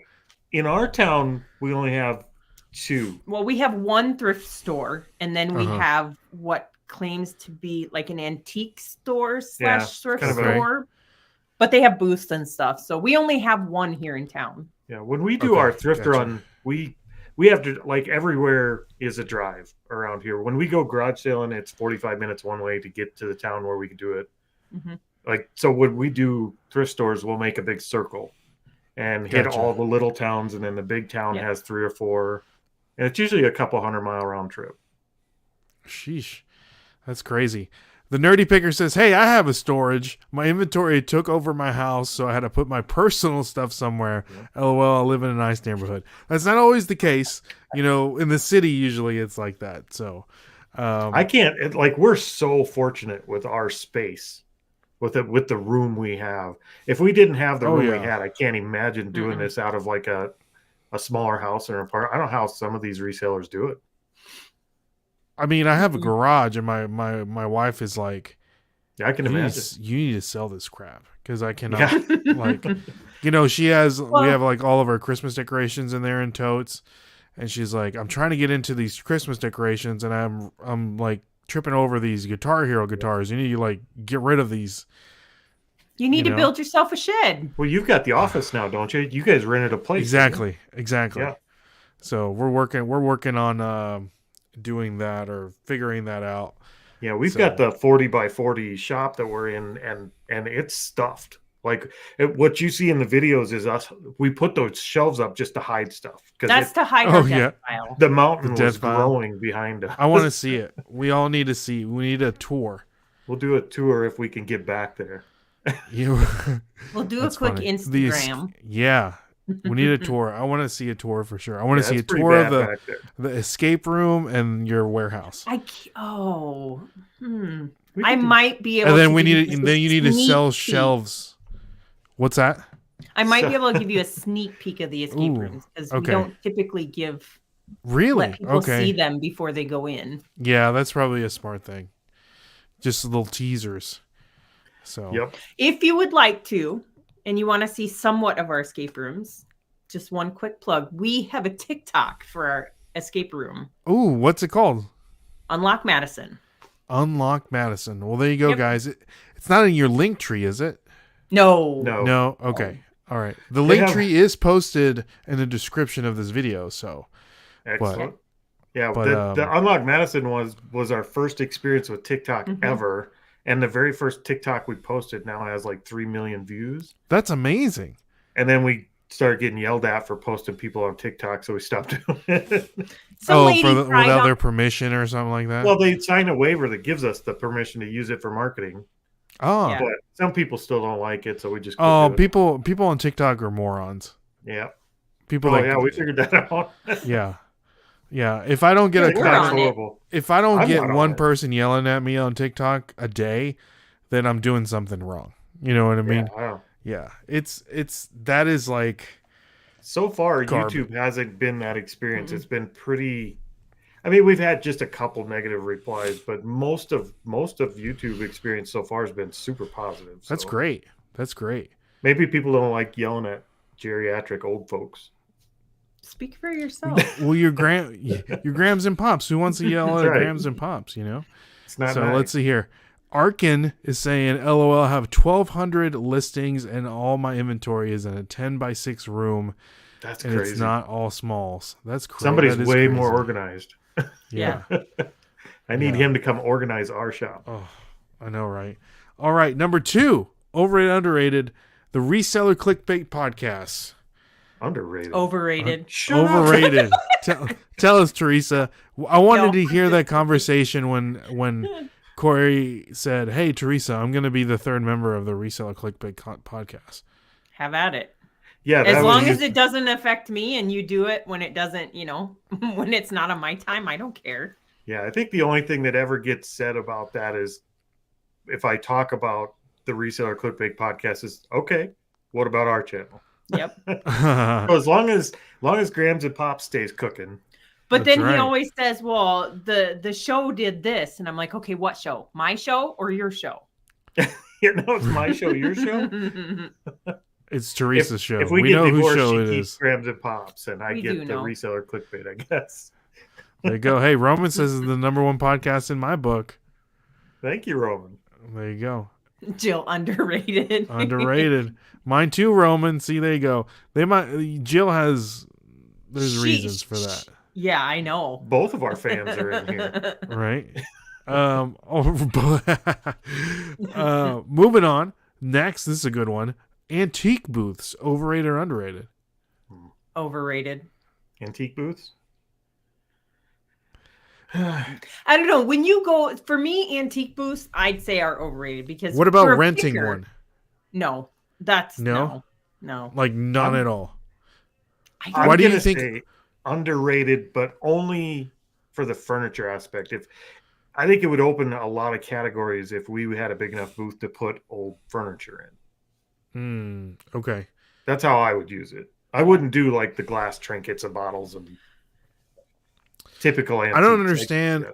in our town, we only have 2. Well, we have one thrift store, and then we have what claims to be like an antique store / thrift store. But they have booths and stuff, so we only have one here in town. Yeah, when we do our thrift run, we have to, like, everywhere is a drive around here. When we go garage sailing, it's 45 minutes one way to get to the town where we can do it. Like, so when we do thrift stores, we'll make a big circle and hit all the little towns, and then the big town has 3 or 4. And it's usually a couple 100-mile round trip. Sheesh. That's crazy. The Nerdy Picker says, hey, I have a storage. My inventory took over my house, so I had to put my personal stuff somewhere. LOL, I live in a nice neighborhood. That's not always the case. In the city, usually it's like that. So I can't, we're so fortunate with our space, with the room we have. If we didn't have the room we had, I can't imagine doing this out of like a smaller house or an apartment. I don't know how some of these resellers do it. I mean, I have a garage, and my wife is like, I can imagine. You need to sell this crap because I cannot. She has. We have like all of our Christmas decorations in there in totes, and she's like, I'm trying to get into these Christmas decorations, and I'm like tripping over these Guitar Hero guitars. You need to like get rid of these. You need to build yourself a shed. Well, you've got the office now, don't you? You guys rented a place. Exactly. Yeah. So we're working on doing that or figuring that out. Yeah, we've got the 40 by 40 shop that we're in, and it's stuffed. Like what you see in the videos is us. We put those shelves up just to hide stuff. That's to hide our death pile. The mountain was growing behind us. I want to see it. We all need to see. We need a tour. We'll do a tour if we can get back there. You. We'll do a That's quick funny. Instagram. Yeah. We need a tour. I want to see a tour for sure. I want to see a it's pretty tour of bad back there. the escape room and your warehouse. I We might be able. And then to we give need you to, a then you need to sneak sell peek. shelves. What's that? I might be able to give you a sneak peek of the escape Ooh, rooms because okay. we don't typically Really? let people Okay. see them before they go in. Yeah, that's probably a smart thing. Just little teasers. So. Yep. If you would like to, and you want to see somewhat of our escape rooms, just one quick plug. We have a TikTok for our escape room. Ooh, what's it called? Unlock Madison. Unlock Madison. Well, there you go, Yep. guys. It's not in your link tree, is it? No. No. Okay. All right. The They link have- tree is posted in the description of this video. So, Excellent. But, The Unlock Madison was our first experience with TikTok Mhm. ever. And the very first TikTok we posted now has like 3 million views. that's amazing. And then we started getting yelled at for posting people on TikTok, so we stopped doing it. Some lady tried without on- their permission or something like that. Well, they signed a waiver that gives us the permission to use it for marketing. Oh, Yeah. But some people still don't like it, so we just quit oh, doing it. people on TikTok are morons. Yeah. People Oh, like, yeah, we figured that out. yeah. If I don't get a We're TikTok's on it. horrible. if I don't I'm get not on one it. person yelling at me on TikTok a day, then I'm doing something wrong. You know what I mean? Yeah, wow. Yeah. It's that is like. So far, Garbage. YouTube hasn't been that experience. Mhm. It's been pretty. I mean, we've had just a couple negative replies, but most of YouTube experience so far has been super positive. That's so great. That's great. Maybe people don't like yelling at geriatric old folks. Speak for yourself. Well, your grams and pops. Who wants to yell That's at right. grams and pops? You know. It's not So nice. let's see here. Arkin is saying, "LOL, I have 1,200 listings and all my inventory is in a 10x6 room, That's and crazy. it's not all smalls. That's crazy. Somebody's That is way crazy. more organized. Yeah. I need Yeah. him to come organize our shop. Oh, I know, right? All right, number 2, overrated, underrated, the Reseller Clickbait Podcast. Underrated. Overrated. Shut up. Overrated. tell us, Teresa. I wanted No. to hear that conversation when Corey said, "Hey, Teresa, I'm going to be the third member of the Reseller Clickbait podcast." Have at it. Yeah, As that long was- as it doesn't affect me and you do it when it doesn't, when it's not on my time, I don't care. Yeah, I think the only thing that ever gets said about that is if I talk about the Reseller Clickbait podcast is okay. What about our channel? Yep. So as long as Grams and Pop stays cooking, But That's then right. he always says, well, the show did this. And I'm like, okay, what show? My show or your show? it's my show, your show. It's Teresa's show. If we We get know whose divorced, show she it keeps is. Grams and Pops, and I We get do the know. Reseller Clickbait, I guess. There you go. Hey, Roman says it's the number one podcast in my book. Thank you, Roman. There you go. Jill, underrated. Underrated. Mine too, Roman. See, there you go. Jill has. There's reasons for that, Yeah, I know. Both of our fans are in here. right? Moving on. Next, this is a good one. Antique booths, overrated or underrated? Overrated. Antique booths? I don't know. When you go, for me, antique booths, I'd say are overrated because. What about for a renting picker- one? No, that's No? no. Like none at all. I I'm don't, Why do you gonna think- say underrated, but only for the furniture aspect? I think it would open a lot of categories if we had a big enough booth to put old furniture in. Okay. That's how I would use it. I wouldn't do like the glass trinkets and bottles and typical antiques.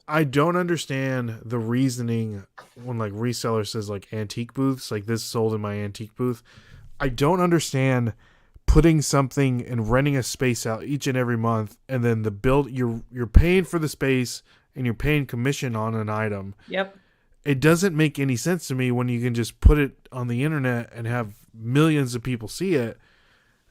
I don't understand the reasoning when like reseller says like antique booths, like this sold in my antique booth. I don't understand putting something and renting a space out each and every month, and then you're paying for the space and you're paying commission on an item. Yep. It doesn't make any sense to me when you can just put it on the internet and have millions of people see it.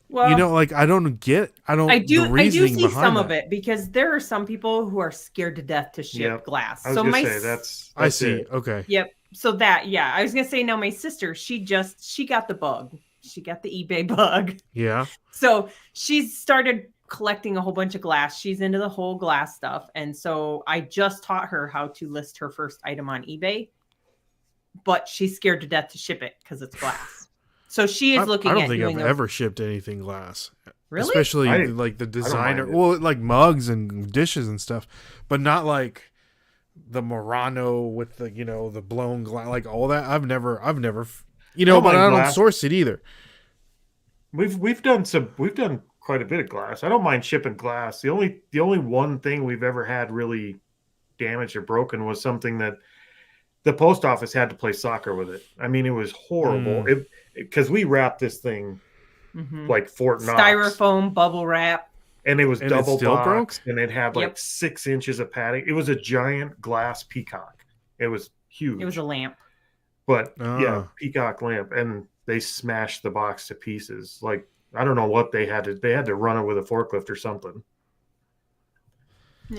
Well, I don't get. I do. I do reasoning see behind some that. of it because there are some people who are scared to death to ship Yep. glass. I was So gonna my say that's I see. it. Okay. Yep. So I was gonna say now my sister, she got the bug. She got the eBay bug. Yeah. So she's started collecting a whole bunch of glass. She's into the whole glass stuff. And so I just taught her how to list her first item on eBay. but she's scared to death to ship it because it's glass. So she is looking at I don't think doing I've ever shipped anything glass. Really? Especially like the designer, well, like mugs and dishes and stuff, but not like the Murano with the, you know, the blown glass, like all that. I've never, you know, but I don't source it either. We've done quite a bit of glass. I don't mind shipping glass. The only one thing we've ever had really damaged or broken was something that the post office had to play soccer with it. I mean, it was horrible. Because we wrapped this thing like Fort Knox. Styrofoam bubble wrap. And it was double boxed, and it had like 6 inches of padding. It was a giant glass peacock. It was huge. It was a lamp. But yeah, peacock lamp. And they smashed the box to pieces. Like, I don't know what they had to run it with a forklift or something.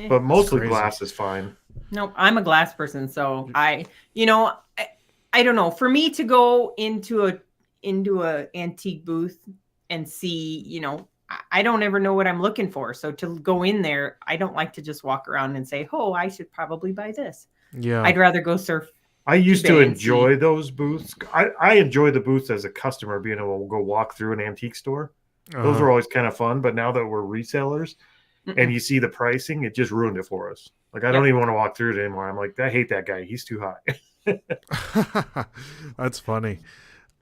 But mostly glass is fine. Nope, I'm a glass person, so I don't know. For me to go into a antique booth and see, you know, I don't ever know what I'm looking for. So to go in there, I don't like to just walk around and say, "Oh, I should probably buy this." Yeah, I'd rather go surf. I used to enjoy those booths. I enjoy the booths as a customer, being able to go walk through an antique store. Those were always kind of fun. But now that we're resellers and you see the pricing, it just ruined it for us. Like, I don't even want to walk through it anymore. I'm like, I hate that guy. He's too high. That's funny.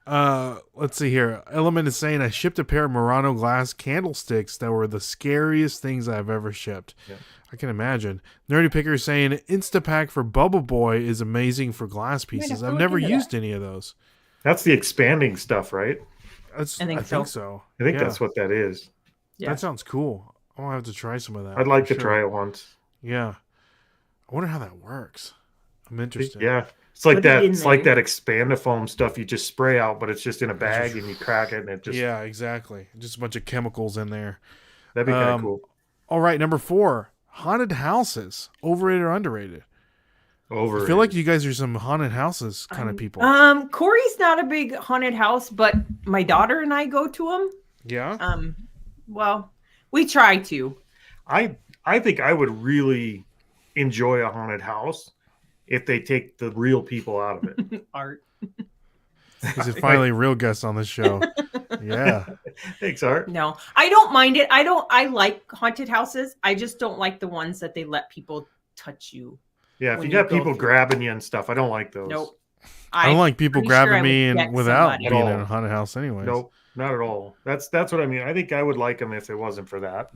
Let's see here. Element is saying, I shipped a pair of Murano glass candlesticks that were the scariest things I've ever shipped. Yeah. I can imagine. Nerdy Picker is saying, Instapack for Bubble Boy is amazing for glass pieces. I've never used any of those. That's the expanding stuff, right? I think so. I think that's what that is. Yeah. That sounds cool. I'll have to try some of that. I'd like to try it once. Yeah. I wonder how that works. I'm interested. Yeah. It's like that. It's like that Expandifoam stuff you just spray out, but it's just in a bag and you crack it and it just. Yeah, exactly. Just a bunch of chemicals in there. That'd be kind of cool. All right, number 4, haunted houses, overrated or underrated? Overrated. I feel like you guys are some haunted houses kind of people. Corey's not a big haunted house, but my daughter and I go to them. Yeah. Well, we try to. I think I would really enjoy a haunted house if they take the real people out of it. Art. Is it finally real guest on the show? Yeah. Thanks, Art. No, I don't mind it. I like haunted houses. I just don't like the ones that they let people touch you. Yeah, if you got people grabbing you and stuff, I don't like those. Nope. I don't like people grabbing me and without being in a haunted house anyways. Nope, not at all. That's what I mean. I think I would like them if it wasn't for that.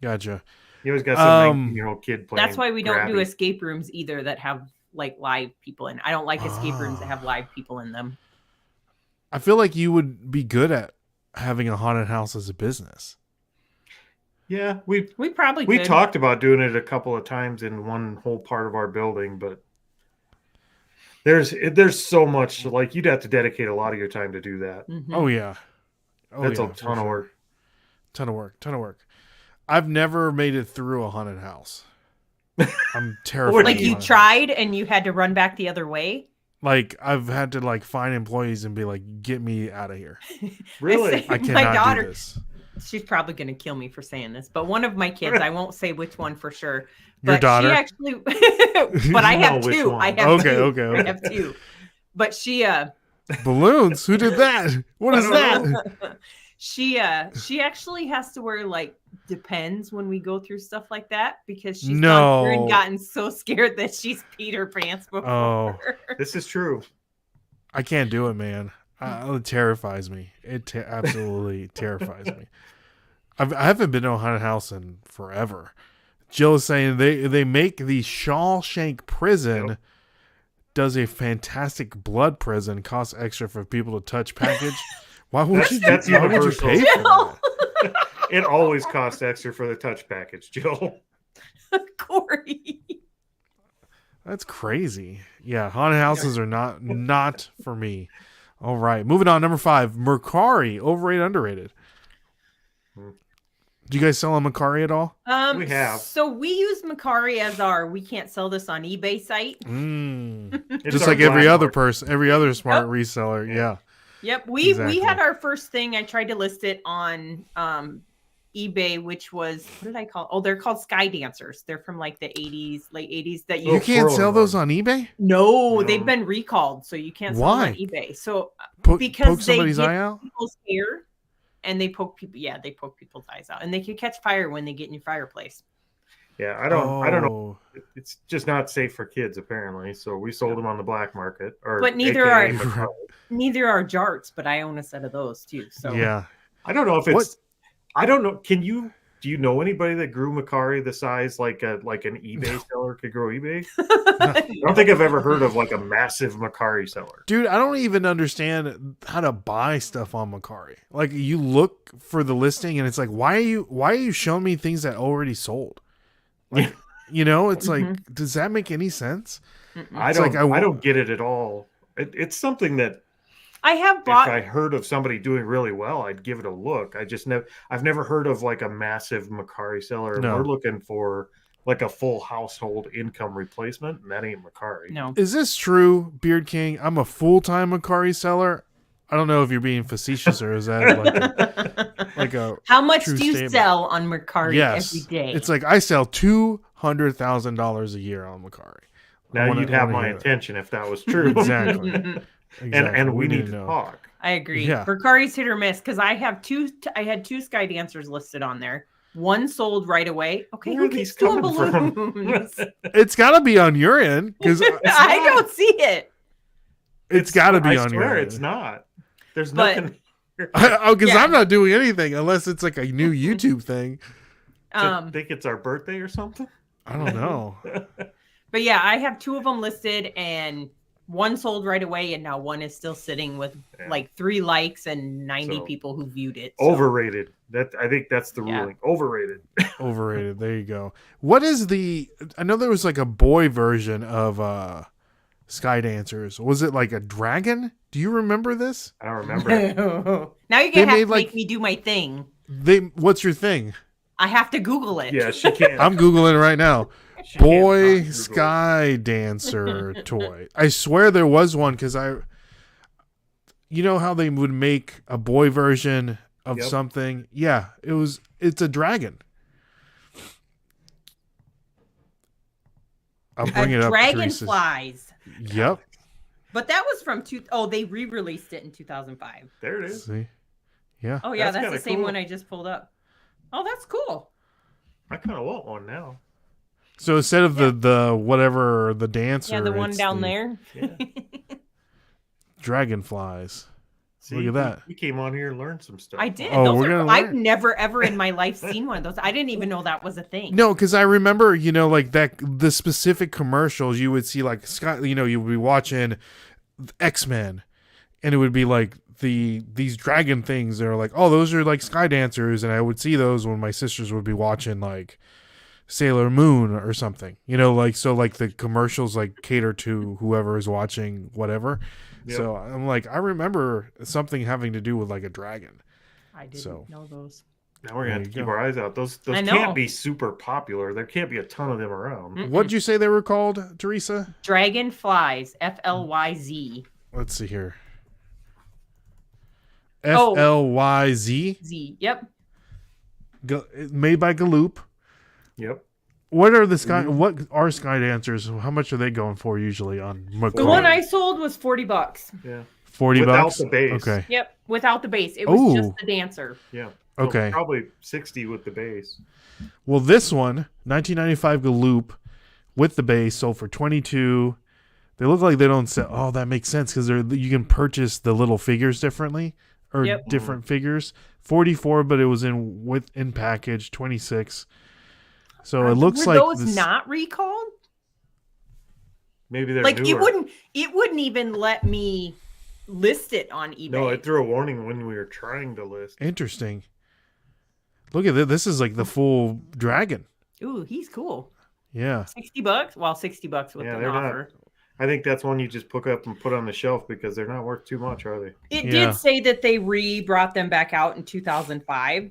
Gotcha. You always got some 19-year-old kid playing. That's why we don't do escape rooms either that have like live people in. I don't like escape rooms that have live people in them. I feel like you would be good at having a haunted house as a business. Yeah, we probably could. Talked about doing it a couple of times in one whole part of our building, but there's so much, like, you'd have to dedicate a lot of your time to do that. Mm-hmm. Oh yeah. That's a ton of work. Ton of work. I've never made it through a haunted house. I'm terrified. Like you tried and you had to run back the other way? Like, I've had to like find employees and be like, get me out of here. Really? I cannot do this. She's probably going to kill me for saying this, but one of my kids, I won't say which one for sure. But your daughter? She actually, but I have two. I have two. I have two. But she, balloons? Who did that? What is that? She actually has to wear, like, Depends when we go through stuff like that because she's gone through and gotten so scared that she's peed her pants before. Oh, this is true. I can't do it, man. It terrifies me. It absolutely terrifies me. I haven't been to a haunted house in forever. Jill is saying they make the Shawshank prison does a fantastic blood prison, costs extra for people to touch package. Why would you pay for that? It always costs extra for the touch package, Jill. Corey. That's crazy. Yeah, haunted houses are not for me. All right, moving on. Number 5, Mercari, overrated, underrated. Do you guys sell on Mercari at all? We have. So we use Mercari as we can't sell this on eBay site. Just like every other smart reseller. Yeah. Yep. We had our first thing. I tried to list it on eBay, which was, what did I call? Oh, they're called Sky Dancers. They're from like the 80s, late 80s. That You can't sell those on eBay? No, they've been recalled, so you can't sell them on eBay. So because poke somebody's eye out? People's hair, and they poke people. Yeah, they poke people's eyes out, and they can catch fire when they get in your fireplace. Yeah, I don't know. It's just not safe for kids, apparently. So we sold them on the black market. But neither are jarts. But I own a set of those too. So yeah, I don't know if it's. I don't know. Do you know anybody that grew Macari the size like an eBay seller could grow eBay? I don't think I've ever heard of like a massive Macari seller. Dude, I don't even understand how to buy stuff on Macari. Like you look for the listing and it's like, why are you showing me things that already sold? Like, it's like, does that make any sense? I don't get it at all. It's something that I have bought. If I heard of somebody doing really well, I'd give it a look. I've never heard of like a massive Macari seller. No. We're looking for like a full household income replacement, and that ain't Macari. No. Is this true, Beard King? I'm a full-time Macari seller. I don't know if you're being facetious or is that like a How much do you statement? sell on Macari every day? It's like I sell $200,000 a year on Macari. Now you'd have my attention if that was true. Exactly. And we need to talk. I agree. Yeah. Macari's hit or miss because I had two Sky Dancers listed on there. One sold right away. Okay, who keeps doing balloons? It's got to be on your end because I don't see it. It's got to be on your end. It's not. There's nothing. Because I'm not doing anything unless it's like a new YouTube thing. I think it's our birthday or something. I don't know. But yeah, I have two of them listed and one sold right away, and now one is still sitting with like 3 likes and 90 people who viewed it. So. Overrated. I think that's the ruling. Overrated. Overrated. There you go. What is I know there was like a boy version of Sky Dancers. Was it like a dragon? Do you remember this? I don't remember. Now you're gonna have to make me do my thing. What's your thing? I have to Google it. Yeah, she can't. I'm Googling it right now. Boy Sky Dancer toy. I swear there was one because you know how they would make a boy version of something? Yeah, it's a dragon. I'll bring it up. Dragonflies. Yep. But that was from they re-released it in 2005. There it is. See? Yeah. Oh yeah, that's the same one I just pulled up. Oh, that's cool. I kind of want one now. So instead of the whatever the dancer, the one down there. Yeah. Dragonflies. See, look at that. We came on here and learned some stuff. I did. I've never ever in my life seen one of those. I didn't even know that was a thing. No, because I remember, like the specific commercials you would see, like Scott. You would be watching X-Men, and it would be like these dragon things. They're like, oh, those are like Sky Dancers, and I would see those when my sisters would be watching like Sailor Moon or something. The commercials like cater to whoever is watching whatever. Yep. So I'm like, I remember something having to do with like a dragon. I didn't know those. Now we're gonna have to keep our eyes out. Those can't be super popular. There can't be a ton of them around. What'd you say they were called, Teresa? Dragonflies. FLYZ. Let's see here. FLYZ. Z. Yep. Made by Galoop. Yep. What are What are Sky Dancers? How much are they going for usually on Macari? The one I sold was $40. Yeah. $40 without the base. Okay. Yep, without the base. It was just the dancer. Yeah. So okay. Probably 60 with the base. Well, this one, 1995 Galoop with the base, sold for $22. They look like they don't sell. Oh, that makes sense because you can purchase the little figures differently or different figures. $44, but it was in package. $26. So it looks like those not recalled. Maybe they're like newer. It wouldn't even let me list it on eBay. No, it threw a warning when we were trying to list. Interesting. Look at this. This is like the full dragon. Ooh, he's cool. Yeah. $60. Well, $60 with an offer. I think that's one you just pick up and put on the shelf because they're not worth too much, are they? It did say that they brought them back out in 2005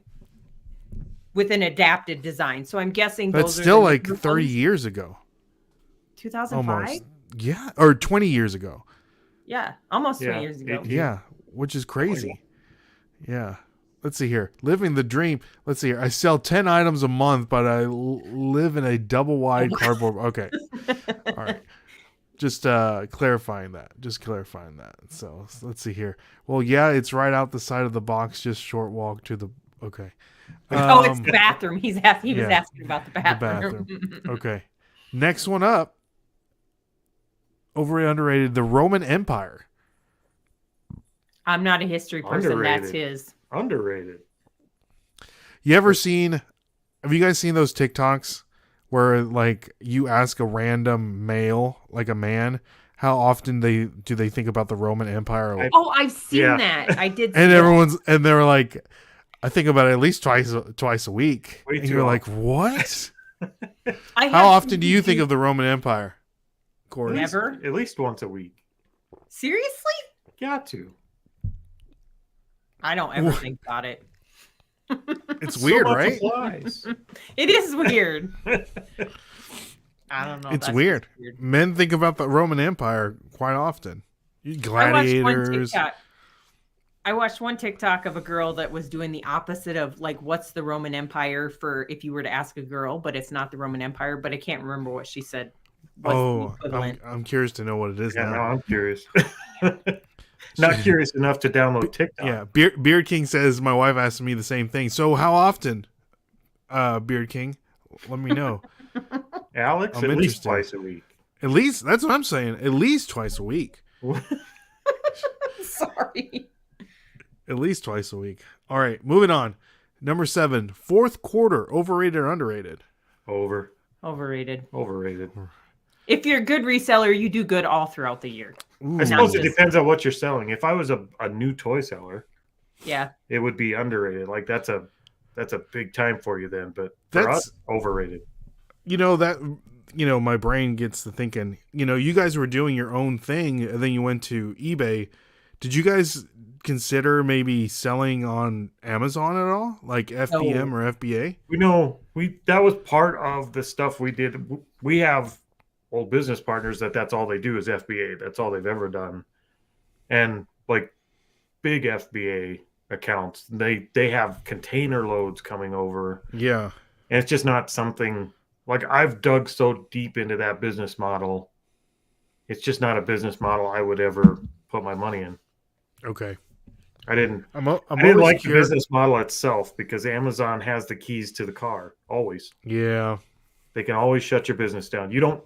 with an adapted design. So I'm guessing that's still like 30 years ago. 2005? Almost. Yeah, or 20 years ago. Yeah, almost 20 years ago. Yeah, which is crazy. Yeah. Let's see here. Living the dream. Let's see here. I sell 10 items a month, but I live in a double wide cardboard. Okay. All right. Just clarifying that. So let's see here. Well, yeah, it's right out the side of the box. Just short walk to the. Okay. It's the bathroom. He was asking about the bathroom. Okay. Next one up. Overrated, underrated. The Roman Empire. I'm not a history person. Underrated. That's his. Underrated. Have you guys seen those TikToks where like you ask a random male, like a man, how often they think about the Roman Empire? I've seen that. I did. And they're like, I think about it at least twice a week. And you're like, what? How often do you think of the Roman Empire, Corey? Never. At least once a week. Seriously? Got to. I don't ever think about it. It's weird, right? It is weird. I don't know. It's weird. Men think about the Roman Empire quite often. Gladiators. I watched one TikTok of a girl that was doing the opposite of like, what's the Roman Empire for if you were to ask a girl, but it's not the Roman Empire. But I can't remember what she said. I'm curious to know what it is now. No, I'm curious. Not curious enough to download TikTok. Yeah, Beard King says my wife asked me the same thing. So how often, Beard King? Let me know. Alex, at least twice a week. At least, that's what I'm saying. At least twice a week. Sorry. At least twice a week. All right, moving on. Number 7, fourth quarter, overrated or underrated? Overrated. If you're a good reseller, you do good all throughout the year. I suppose it depends on what you're selling. If I was a new toy seller, it would be underrated. Like that's a big time for you then. But for us, overrated. My brain gets to thinking. You guys were doing your own thing, and then you went to eBay. Did you guys consider maybe selling on Amazon at all, like FBM or FBA? That was part of the stuff we did. We have old business partners that's all they do is FBA. That's all they've ever done. And like big FBA accounts, they have container loads coming over. Yeah. And it's just not something like I've dug so deep into that business model. It's just not a business model I would ever put my money in. Okay. I didn't like the business model itself because Amazon has the keys to the car always. Yeah. They can always shut your business down. You don't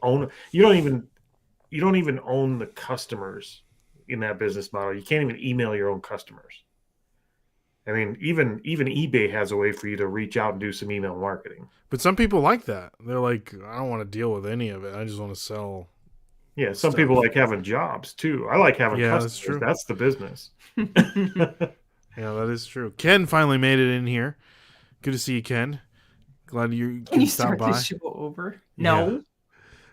even own the customers in that business model. You can't even email your own customers. I mean, even eBay has a way for you to reach out and do some email marketing. But some people like that. They're like, I don't want to deal with any of it. I just want to sell. Yeah, some people like having jobs too. I like having customers. That's true. That's the business. Yeah, that is true. Ken finally made it in here. Good to see you, Ken. Glad you can stop by. This show over? No.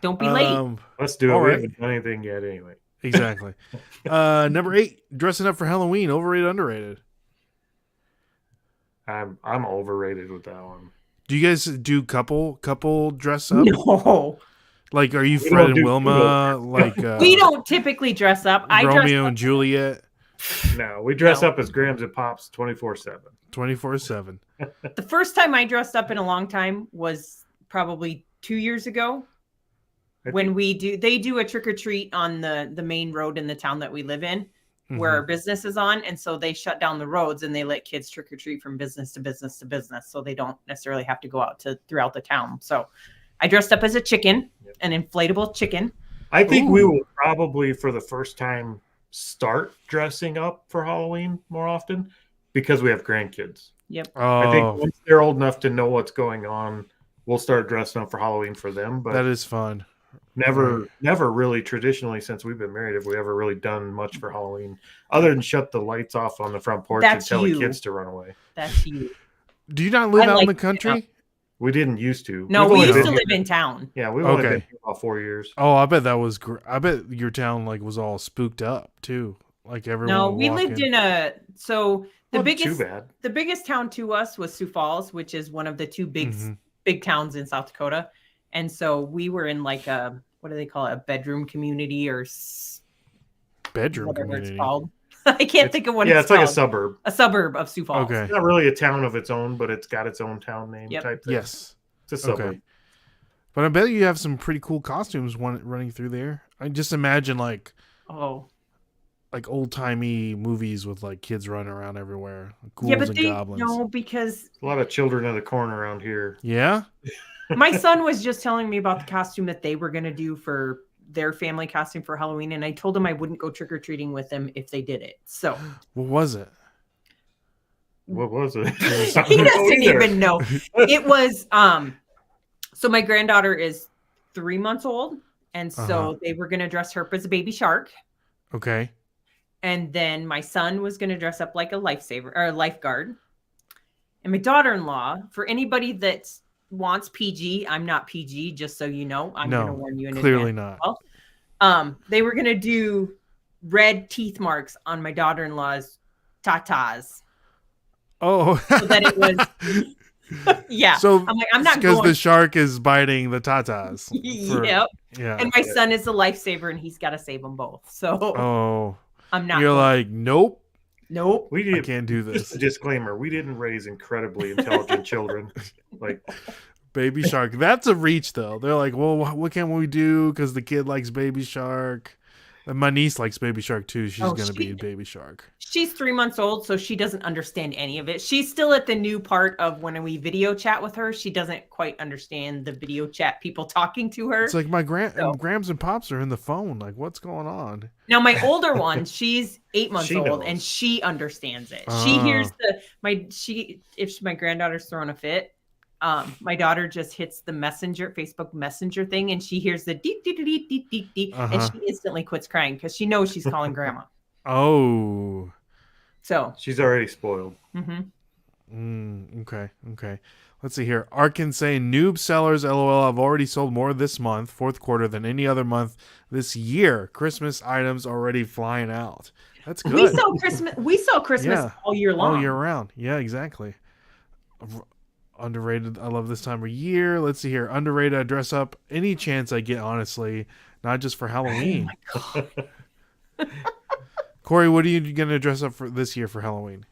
Don't be late. Let's do it. We haven't done anything yet anyway. Exactly. Number 8, dressing up for Halloween, overrated, underrated? I'm overrated with that one. Do you guys do couple dress up? No. Like, are you Fred and Wilma? Like, we don't typically dress up. Romeo and Juliet. No, we dress up as Grams and Pops 24/7. 24/7. The first time I dressed up in a long time was probably 2 years ago. When they do a trick or treat on the main road in the town that we live in, where our business is on, and so they shut down the roads and they let kids trick or treat from business to business to business, so they don't necessarily have to go out throughout the town. So I dressed up as a chicken, an inflatable chicken. I think we will probably for the first time start dressing up for Halloween more often because we have grandkids. Yep. I think once they're old enough to know what's going on, we'll start dressing up for Halloween for them. But that is fun. Never really traditionally since we've been married have we ever really done much for Halloween other than shut the lights off on the front porch and tell the kids to run away. That's you. Do you not live out in the country? We didn't used to. No, we used to live in town. Yeah, we've only been here about 4 years. Oh, I bet that was I bet your town was all spooked up too. Like everyone. No, we lived in the biggest too bad. The biggest town to us was Sioux Falls, which is one of the two big towns in South Dakota. And so we were in like a, what do they call it? A bedroom community or bedroom whatever community. It's called. I can't think of what it's like a called. suburb. A suburb of Sioux Falls. Okay. It's not really a town of its own, but it's got its own town name type thing. Yes. It's a suburb. Okay. But I bet you have some pretty cool costumes running through there. I just imagine like old timey movies with like kids running around everywhere, ghouls and goblins. No, because a lot of children of the corn around here. Yeah. My son was just telling me about the costume that they were going to do for their family costume for Halloween, and I told him I wouldn't go trick or treating with them if they did it. So what was it? What was it? He doesn't even know. It was so my granddaughter is 3 months old, and so they were going to dress her up as a baby shark. Okay. And then my son was going to dress up like a lifesaver or a lifeguard. And my daughter-in-law, for anybody that wants PG, I'm not PG, just so you know. I'm going to warn you in clearly advance. not. Well, they were going to do red teeth marks on my daughter-in-law's tatas. Oh. So that it was... yeah. So I'm like, I'm not because going... the shark is biting the tatas. Yep. Yeah. And my son is a lifesaver, and he's got to save them both. So I'm not. You're like, nope. I can't do this. Just a disclaimer: we didn't raise incredibly intelligent children. Like Baby Shark. That's a reach, though. They're like, well, what can we do? Because the kid likes Baby Shark. And my niece likes Baby Shark too. She's gonna be Baby Shark. She's 3 months old, so she doesn't understand any of it. She's still at the new part of when we video chat with her. She doesn't quite understand the video chat people talking to her. It's like my Grams and Pops are in the phone. Like, what's going on? Now my older one, she's 8 months old, and she understands it. She hears if my granddaughter's throwing a fit, my daughter just hits the Facebook Messenger thing, and she hears the deep, deep, deep, deep, deep, deep, and she instantly quits crying because she knows she's calling grandma. Oh, so she's already spoiled. Okay. Let's see here. Arkansas noob sellers. LOL. I've already sold more this month, fourth quarter, than any other month this year. Christmas items already flying out. That's good. We sell Christmas all year long. All year round. Yeah, exactly. Underrated. I love this time of year. Let's see here. Underrated. I dress up any chance I get, honestly, not just for Halloween. Oh my God. Corey, what are you going to dress up for this year for Halloween?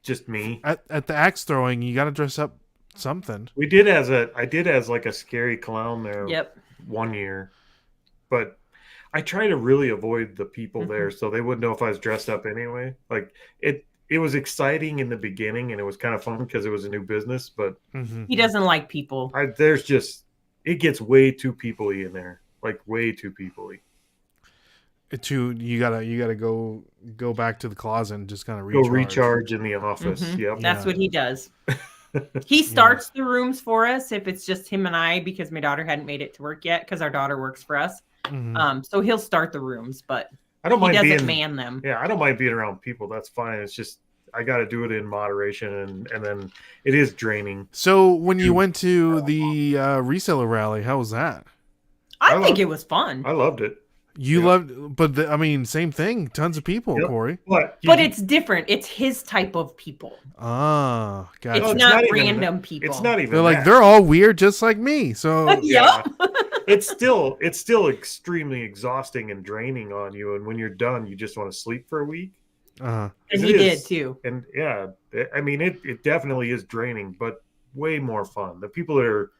Just me. At the axe throwing, you got to dress up something. I did as like a scary clown there. Yep. 1 year, but I try to really avoid the people there, so they wouldn't know if I was dressed up anyway. Like it was exciting in the beginning, and it was kind of fun because it was a new business. But he doesn't like people. It gets way too people-y in there, like way too people-y. You gotta go back to the closet and just kind of recharge in the office. Yep, that's what he does. He starts the rooms for us if it's just him and I, because my daughter hadn't made it to work yet because our daughter works for us. So he'll start the rooms, but I don't mind doesn't man them. Yeah, I don't mind being around people. That's fine. It's just I got to do it in moderation, and then it is draining. So when you went to the reseller rally, how was that? I think it was fun. I loved it. You loved, but same thing. Tons of people, Corey. But it's different. It's his type of people. Ah, got it. It's not random people. It's not even. They're like they're all weird, just like me. So yep. It's still extremely exhausting and draining on you, and when you're done, you just want to sleep for a week. And he did too. And yeah, it definitely is draining, but way more fun. The people that are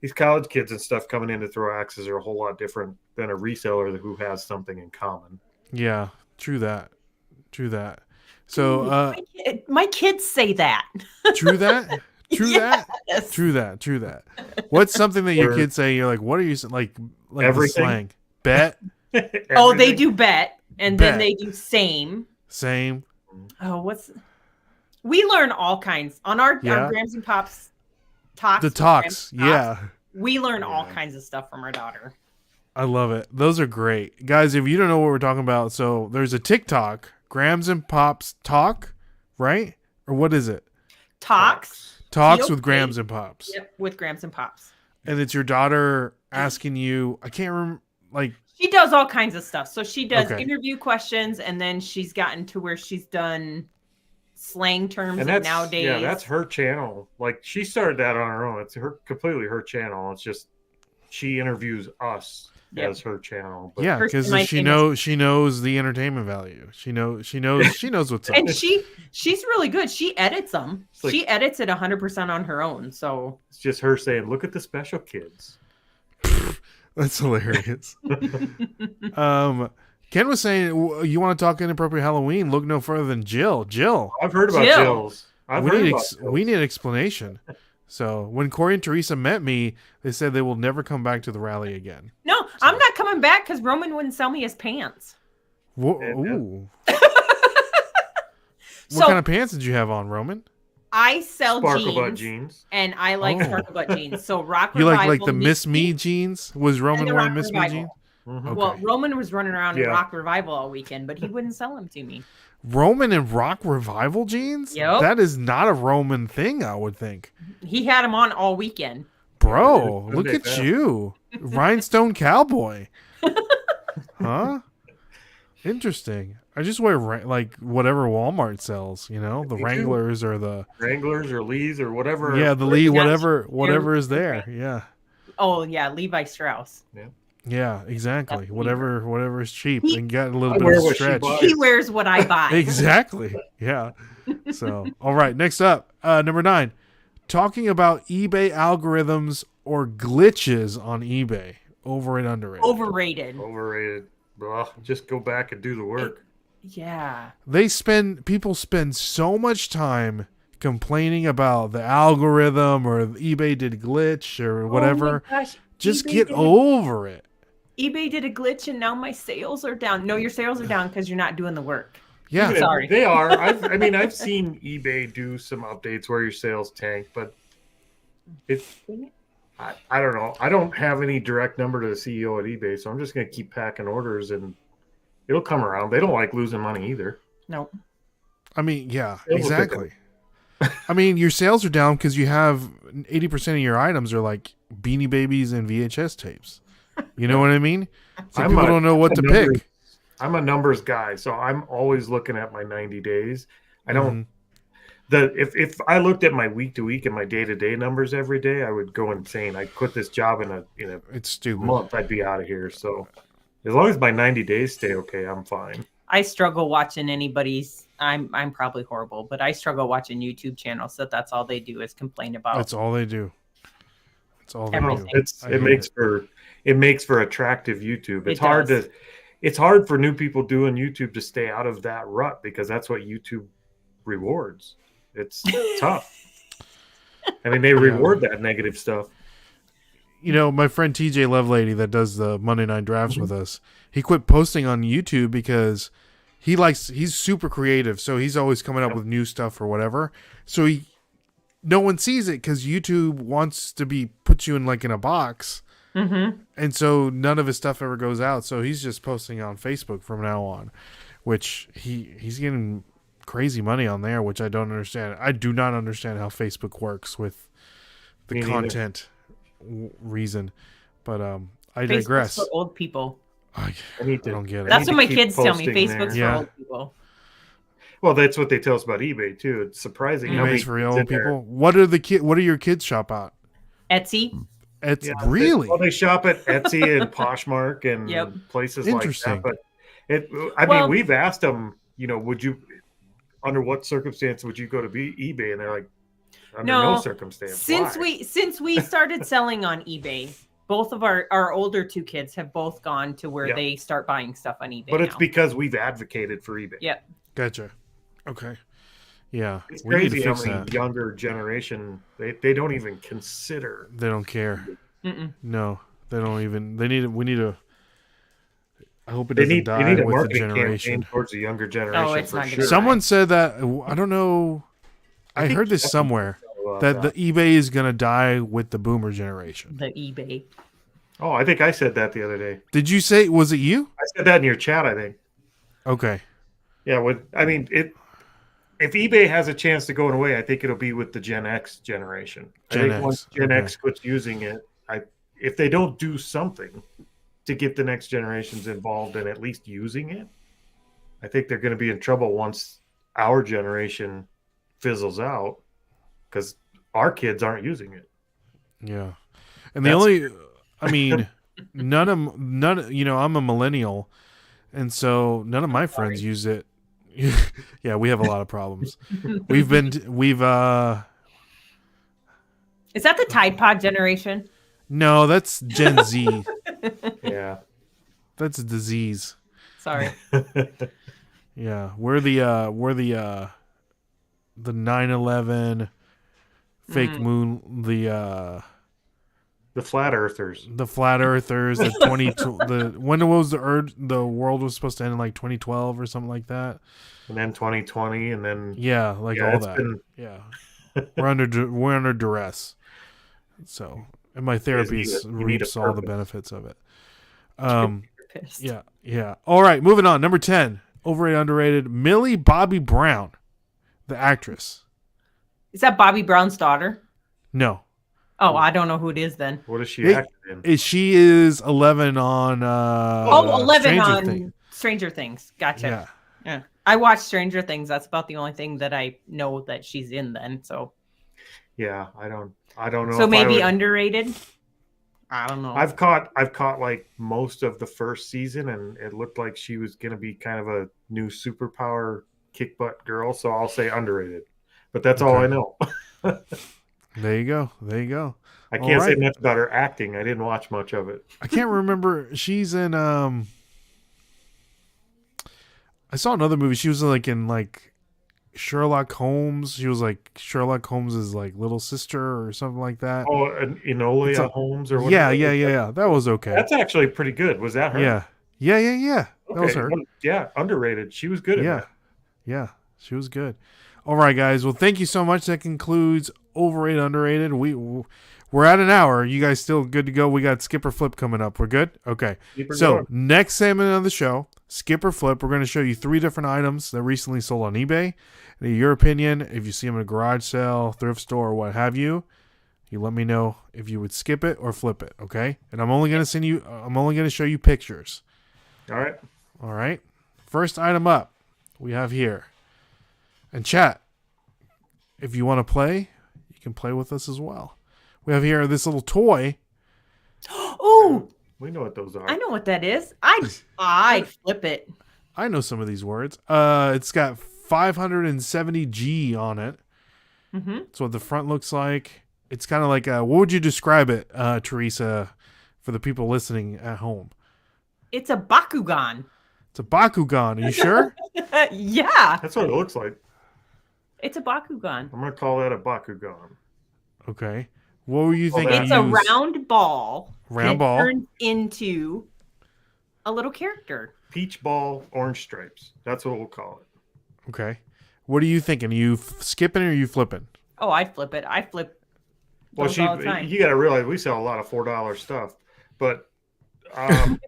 these college kids and stuff coming in to throw axes are a whole lot different than a reseller who has something in common. Yeah, true that. So my kids say that. True that. True that. True that. What's something that your kids say? You're like, what are you like everything. The slang? Bet. Oh, they do bet, and then they do same. Oh, we learn all kinds on our Grams and Pops talks. The talks, We learn all kinds of stuff from our daughter. I love it. Those are great. Guys, if you don't know what we're talking about, so there's a TikTok, Grams and Pops Talk, right? Or what is it? Talks with Grams and Pops. Yep, with Grams and Pops. And it's your daughter asking you, I can't remember, she does all kinds of stuff. So she does interview questions, and then she's gotten to where she's done slang terms and nowadays. Yeah, that's her channel. Like, she started that on her own. It's completely her channel. It's just she interviews us. Yep. as her channel. But Yeah, Her because semi-famous- she knows the entertainment value. She knows what's up. And she's really good. She edits them. Like, she edits it 100% on her own. So it's just her saying, "Look at the special kids." That's hilarious. Ken was saying, you want to talk inappropriate Halloween? Look no further than Jill. Jill. I've heard about Jill. Jill's. We need explanation. So when Corey and Teresa met me, they said they will never come back to the rally again. no, I'm not coming back because Roman wouldn't sell me his pants. Ooh. So- What kind of pants did you have on, Roman? I sell Sparkle butt jeans, jeans. and I like sparkle butt jeans. So Rock You Revival. like the Miss Me jeans? Was Roman the wearing Rock Miss Me Revival. jeans? Mhm. Okay. Well, Roman was running around in Yeah. Rock Revival all weekend, but he wouldn't sell them to me. Roman and Rock Revival jeans? Yep. That is not a Roman thing, I would think. He had them on all weekend. Bro, Yeah, look Sunday at fast. you. Rhinestone cowboy. Huh? Interesting. I just wear like whatever Walmart sells, you know, the Me too. Wranglers or the Wranglers or Lee's or whatever. yeah, the Lee, That's- whatever is there. Yeah. Oh yeah, Levi Strauss. Yeah, exactly. That's Whatever is cheap He- and got a little I bit wear of what she stretch. buys. He wears what I buy. Exactly. Yeah. So, all right. Next up, number 9, talking about eBay algorithms or glitches on eBay. Over and underrated. Overrated. Overrated. Ugh, just go back and do the work. Yeah. People spend so much time complaining about the algorithm or eBay did glitch or whatever. Oh my gosh. Just eBay get did over it. eBay did a glitch and now my sales are down. No, your sales are down because you're not doing the work. Yeah. Yeah, Sorry. They are. I've seen eBay do some updates where your sales tank, but I don't know. I don't have any direct number to the CEO at eBay, so I'm just going to keep packing orders and it'll come around. They don't like losing money either. No. I mean, yeah, Sales will pick exactly. I mean, your sales are down because you have 80% of your items are like Beanie Babies and VHS tapes. You know what I mean? So people don't know what to pick. I'm a numbers guy, so I'm always looking at my 90 days. I don't. Mhm. If I looked at my week to week and my day to day numbers every day, I would go insane. I'd quit this job in a It's stupid. month. I'd be out of here. So as long as my 90 days stay okay, I'm fine. I struggle watching anybody's. I'm probably horrible, but I struggle watching YouTube channels that's all they do is complain about. That's all they do. That's all they Everything. do. It hate makes for attractive YouTube. It's It hard does. to it's hard for new people doing YouTube to stay out of that rut because that's what YouTube rewards. It's tough. I mean, they reward that negative stuff. You know, my friend TJ Lovelady that does the Monday Night Drafts with us, he quit posting on YouTube because he's super creative, so he's always coming up with new stuff or whatever. So no one sees it because YouTube wants to put you in a box, and so none of his stuff ever goes out. So he's just posting on Facebook from now on, which he's getting crazy money on there, which I don't understand. I do not understand how Facebook works with the Me neither. content reason, but I Facebook's digress. for old people. I need to- don't get it. That's need what to my keep kids tell me. posting Facebook's there. for Yeah. old people. Well, that's what they tell us about eBay too. It's surprising how many eBay's for kids old in there. people. What do your kids shop at? Etsy. It's Yeah, really they shop at Etsy and Poshmark and Yep. places like Interesting. that. But Well- mean, we've asked them, would you, under what circumstance would you go to eBay? And they're like, under no circumstance. Since Why? we started selling on eBay, both of our older 2 kids have both gone to where Yeah. they start buying stuff on eBay. But it's now. because we've advocated for eBay. Yeah. gotcha. Okay, yeah, It's we need to crazy how fix many that. younger generation they don't even consider. They don't care. Mm-mm. No, they don't even. We need to. I hope it They doesn't need die a with the marketing generation. campaign towards the younger generation. Oh, it's for not gonna sure. die. Someone said that. I don't know. I think heard this Jeff- somewhere that the eBay is gonna die with the Boomer generation. The eBay. Oh, I think I said that the other day. Did you say? Was it you? I said that in your chat, I think. Okay. Yeah, if eBay has a chance to go away, I think it'll be with the Gen X generation. Gen I think X, once Gen okay. X quits using it, if they don't do something to get the next generations involved in at least using it, I think they're going to be in trouble once our generation fizzles out because our kids aren't using it. Yeah. And the That's- only, I mean, I'm a millennial, and so none of my friends use it. Yeah, we have a lot of problems. We've Is that the Tide Pod generation? No, that's Gen Z. Yeah. That's a disease. Sorry. Yeah, we're the 9/11 fake moon, the flat earthers. the flat earthers, when was the world was supposed to end in like 2012 or something like that. And then 2020, and then Yeah, all that. Yeah, we're under duress. So, and my therapist reaps all the benefits of it. Yeah. All right, moving on. Number 10, overrated, underrated. Millie Bobby Brown, the actress. Is that Bobby Brown's daughter? No. Oh, I don't know who it is then. What is she acting in? She is 11 on 11 on Stranger Things. Gotcha. Yeah. I watched Stranger Things. That's about the only thing that I know that she's in then. So yeah, I don't know. So maybe underrated? I don't know. I've caught like most of the first season, and it looked like she was going to be kind of a new superpower kick butt girl. So I'll say underrated, but that's all I know. There you go. I can't say much about her acting. I didn't watch much of it. I can't remember. She's in. I saw another movie. She was in Sherlock Holmes. She was like Sherlock Holmes's like little sister or something like that. Oh, Enola Holmes or whatever. Yeah. That was okay. That's actually pretty good. Was that her? Yeah. Okay. That was her. Yeah, underrated. She was good at that. Yeah, she was good. All right, guys. Well, thank you so much. That concludes overrated, underrated. We're at an hour. You guys still good to go? We got Skip or Flip coming up. We're good? Okay. Next segment of the show, Skip or Flip, we're going to show you 3 different items that recently sold on eBay. In your opinion, if you see them in a garage sale, thrift store, or what have you, you let me know if you would skip it or flip it, okay? And I'm only going to show you pictures. All right. First item up we have here. And chat, if you want to play, you can play with us as well. We have here this little toy. Oh, we know what those are. I know what that is. I'd flip it. I know some of these words. It's got 570G on it. Mm-hmm. That's what the front looks like. It's kind of like what would you describe it, Teresa, for the people listening at home? It's a Bakugan. It's a Bakugan. Are you sure? Yeah. That's what it looks like. It's a Bakugan. I'm going to call that a Bakugan. Okay. What were you thinking? It's a round ball. Round ball. Turns into a little character. Peach ball, orange stripes. That's what we'll call it. Okay. What are you thinking? Are you skipping or are you flipping? Oh, I'd flip it. I flip. Well, you got to realize we sell a lot of $4 stuff, but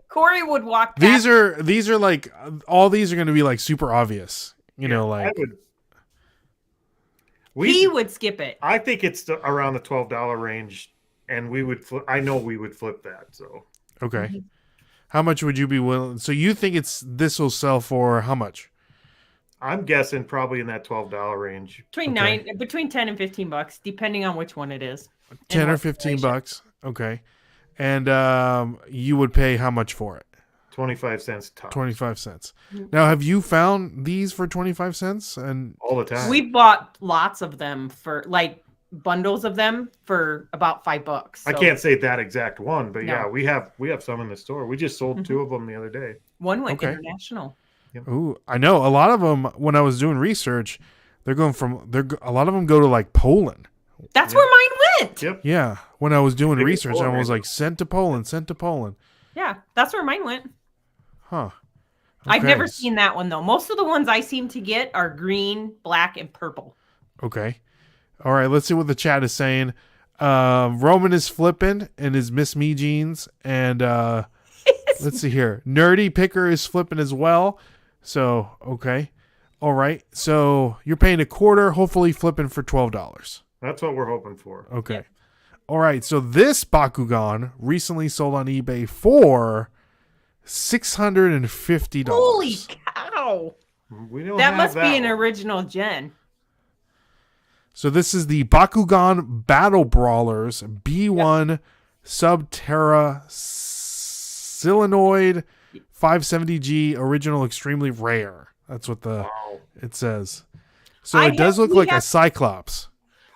Corey would walk past. These are like all these are going to be like super obvious. You know, like he would skip it. I think it's around the $12 range, and we would. I know we would flip that. So okay, mm-hmm. How much would you be willing? So you think this will sell for how much? I'm guessing probably in that $12 range. Between $10 and $15, depending on which one it is. 10 or $15. Okay. And you would pay how much for it? 25 cents top. 25 cents. Now, have you found these for 25 cents? And all the time. We bought lots of them for like bundles of them for about $5. So. I can't say that exact one, but yeah, we have some in the store. We just sold 2 of them the other day. One went international. Yep. Ooh, I know a lot of them. When I was doing research, a lot of them go to like Poland. That's where mine went. Yep. Yeah. When I was doing research, I was like sent to Poland. Yeah, that's where mine went. Huh. Okay. I've never seen that one though. Most of the ones I seem to get are green, black, and purple. Okay. All right. Let's see what the chat is saying. Roman is flipping in his Miss Me jeans, and let's see here. Nerdy Picker is flipping as well. So okay. All right. So you're paying $0.25, hopefully flipping for $12. That's what we're hoping for. Okay. Yep. All right. So this Bakugan recently sold on eBay for $650. Holy cow. That must be an original gen. So this is the Bakugan Battle Brawlers B1 Subterra Silenoid 570G original extremely rare. That's what it says. So it does look like a Cyclops.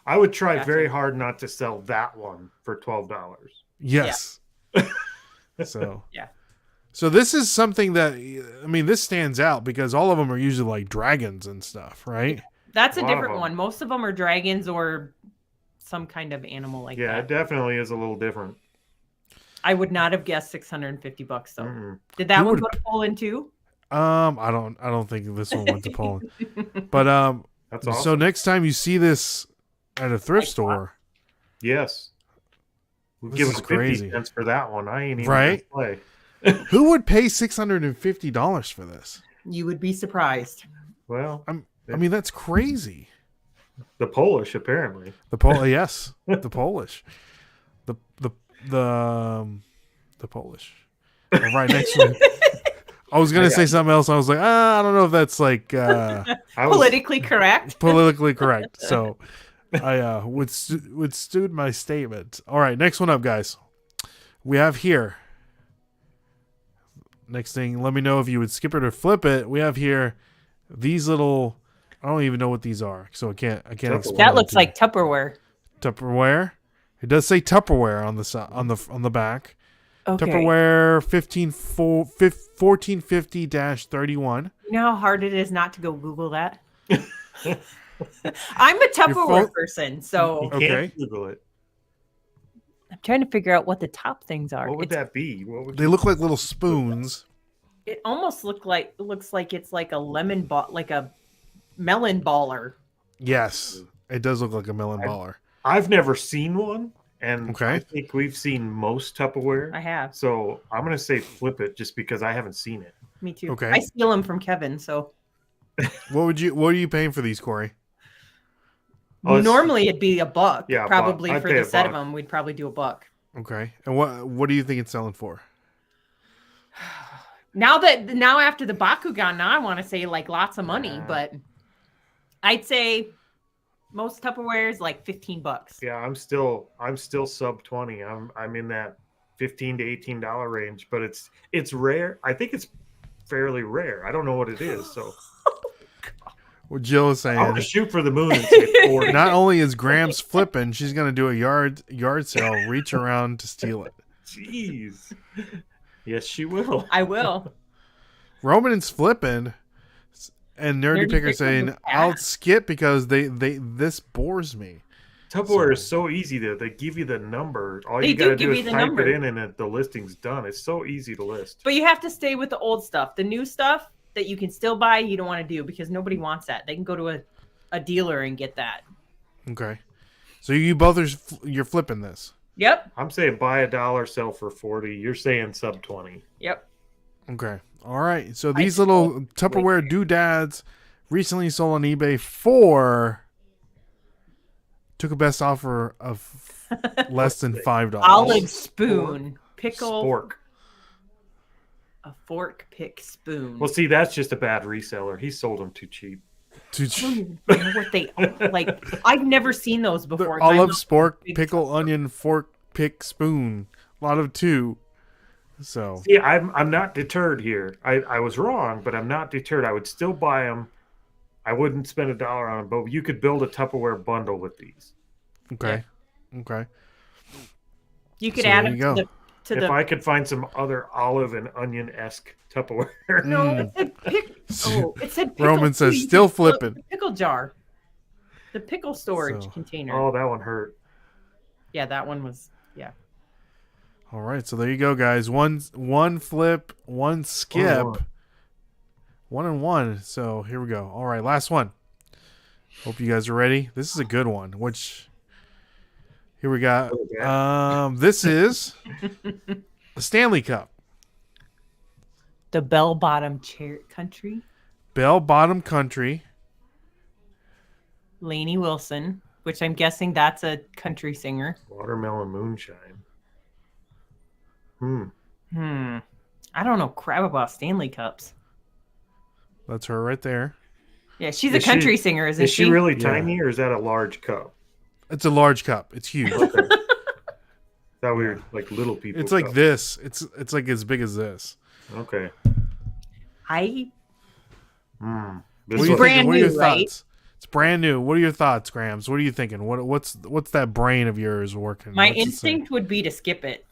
I would try very hard not to sell that one for $12. Yes. So yeah. So this is something that, I mean, this stands out because all of them are usually like dragons and stuff, right? That's a different one. Most of them are dragons or some kind of animal like that. Yeah, it definitely is a little different. I would not have guessed $650 though. Mm-hmm. Did that one go to Poland too? I don't think this one went to Poland. But that's awesome. So next time you see this at a thrift store, yes, we'll give us 50 cents for that one. I ain't even gonna play. Who would pay $650 for this? You would be surprised. Well, I mean, that's crazy. The Polish, apparently. Yes, the Polish. The Polish. Right next to it. I was gonna say something else. I was like, I don't know if that's like politically correct. Politically correct. So I withstood my statement. All right, next one up, guys. We have here. Next thing, let me know if you would skip it or flip it. We have here these little. I don't even know what these are, so I can't explain. That looks like Tupperware. Tupperware. It does say Tupperware on the back. Okay. Tupperware 1450-31. You know how hard it is not to go Google that? I'm a Tupperware person, so you can't Google it. I'm trying to figure out what the top things are. What would that be? They look like little spoons. It almost looks like it's like a lemon ball, like a melon baller. Yes, it does look like a melon baller. I've never seen one, and I think we've seen most Tupperware. I have. So I'm going to say flip it just because I haven't seen it. Me too. Okay. I steal them from Kevin, so. What are you paying for these, Corey? Normally it'd be $1. Yeah, probably for the set of them, we'd probably do $1. Okay. And what do you think it's selling for? Now after the Bakugan, now I want to say like lots of money, but I'd say most Tupperware is like $15. Yeah, I'm still sub 20. I'm in that $15 to $18 range, but it's rare. I think it's fairly rare. I don't know what it is. So what Jill is saying, I'm gonna shoot for the moon and say 40. Not only is Grams flipping, she's gonna do a yard sale, reach around to steal it. Jeez. Yes, she will. I will. Roman's flipping. And Nerdy Picker saying, I'll skip because this bores me. Tupperware is so easy though. They give you the number. All you gotta do is type it in and the listing's done. It's so easy to list. But you have to stay with the old stuff. The new stuff that you can still buy, you don't want to do because nobody wants that. They can go to a dealer and get that. Okay. So you both you're flipping this. Yep. I'm saying buy $1, sell for 40. You're saying sub 20. Yep. Okay. All right. So these little Tupperware doodads recently sold on eBay took a best offer of less than $5. Olive spoon, pickle, spork. A fork, pick, spoon. Well, see, that's just a bad reseller. He sold them too cheap. Too cheap. I don't know what they like. I've never seen those before. Olive, spork, pickle, onion, fork, pick, spoon. A lot of two. So see, I'm not deterred here. I was wrong, but I'm not deterred. I would still buy them. I wouldn't spend $1 on them, but you could build a Tupperware bundle with these. Okay. Yeah. Okay. You could add them to if I could find some other olive and onion-esque Tupperware. No, it said it said pickle. Roman says still flipping. Pickle jar. The pickle storage container. Oh, that one hurt. Yeah, that one was All right, so there you go, guys. One flip, one skip. 1 and 1. So here we go. All right, last one. Hope you guys are ready. This is a good one. Here we got. This is the Stanley Cup. The Bell Bottom Country. Bell Bottom Country. Lainey Wilson, which I'm guessing that's a country singer. Watermelon Moonshine. I don't know crap about Stanley Cups. That's her right there. Yeah, she's a country singer, isn't she? Is she really tiny, or is that a large cup? It's a large cup. It's huge. Okay. Thought we were like little people. It's like this. It's like as big as this. Okay. I. This It's one- brand What are your new, right? thoughts? It's brand new. What are your thoughts, Grams? What are you thinking? What's that brain of yours working? My What's it say? instinct would be to skip it.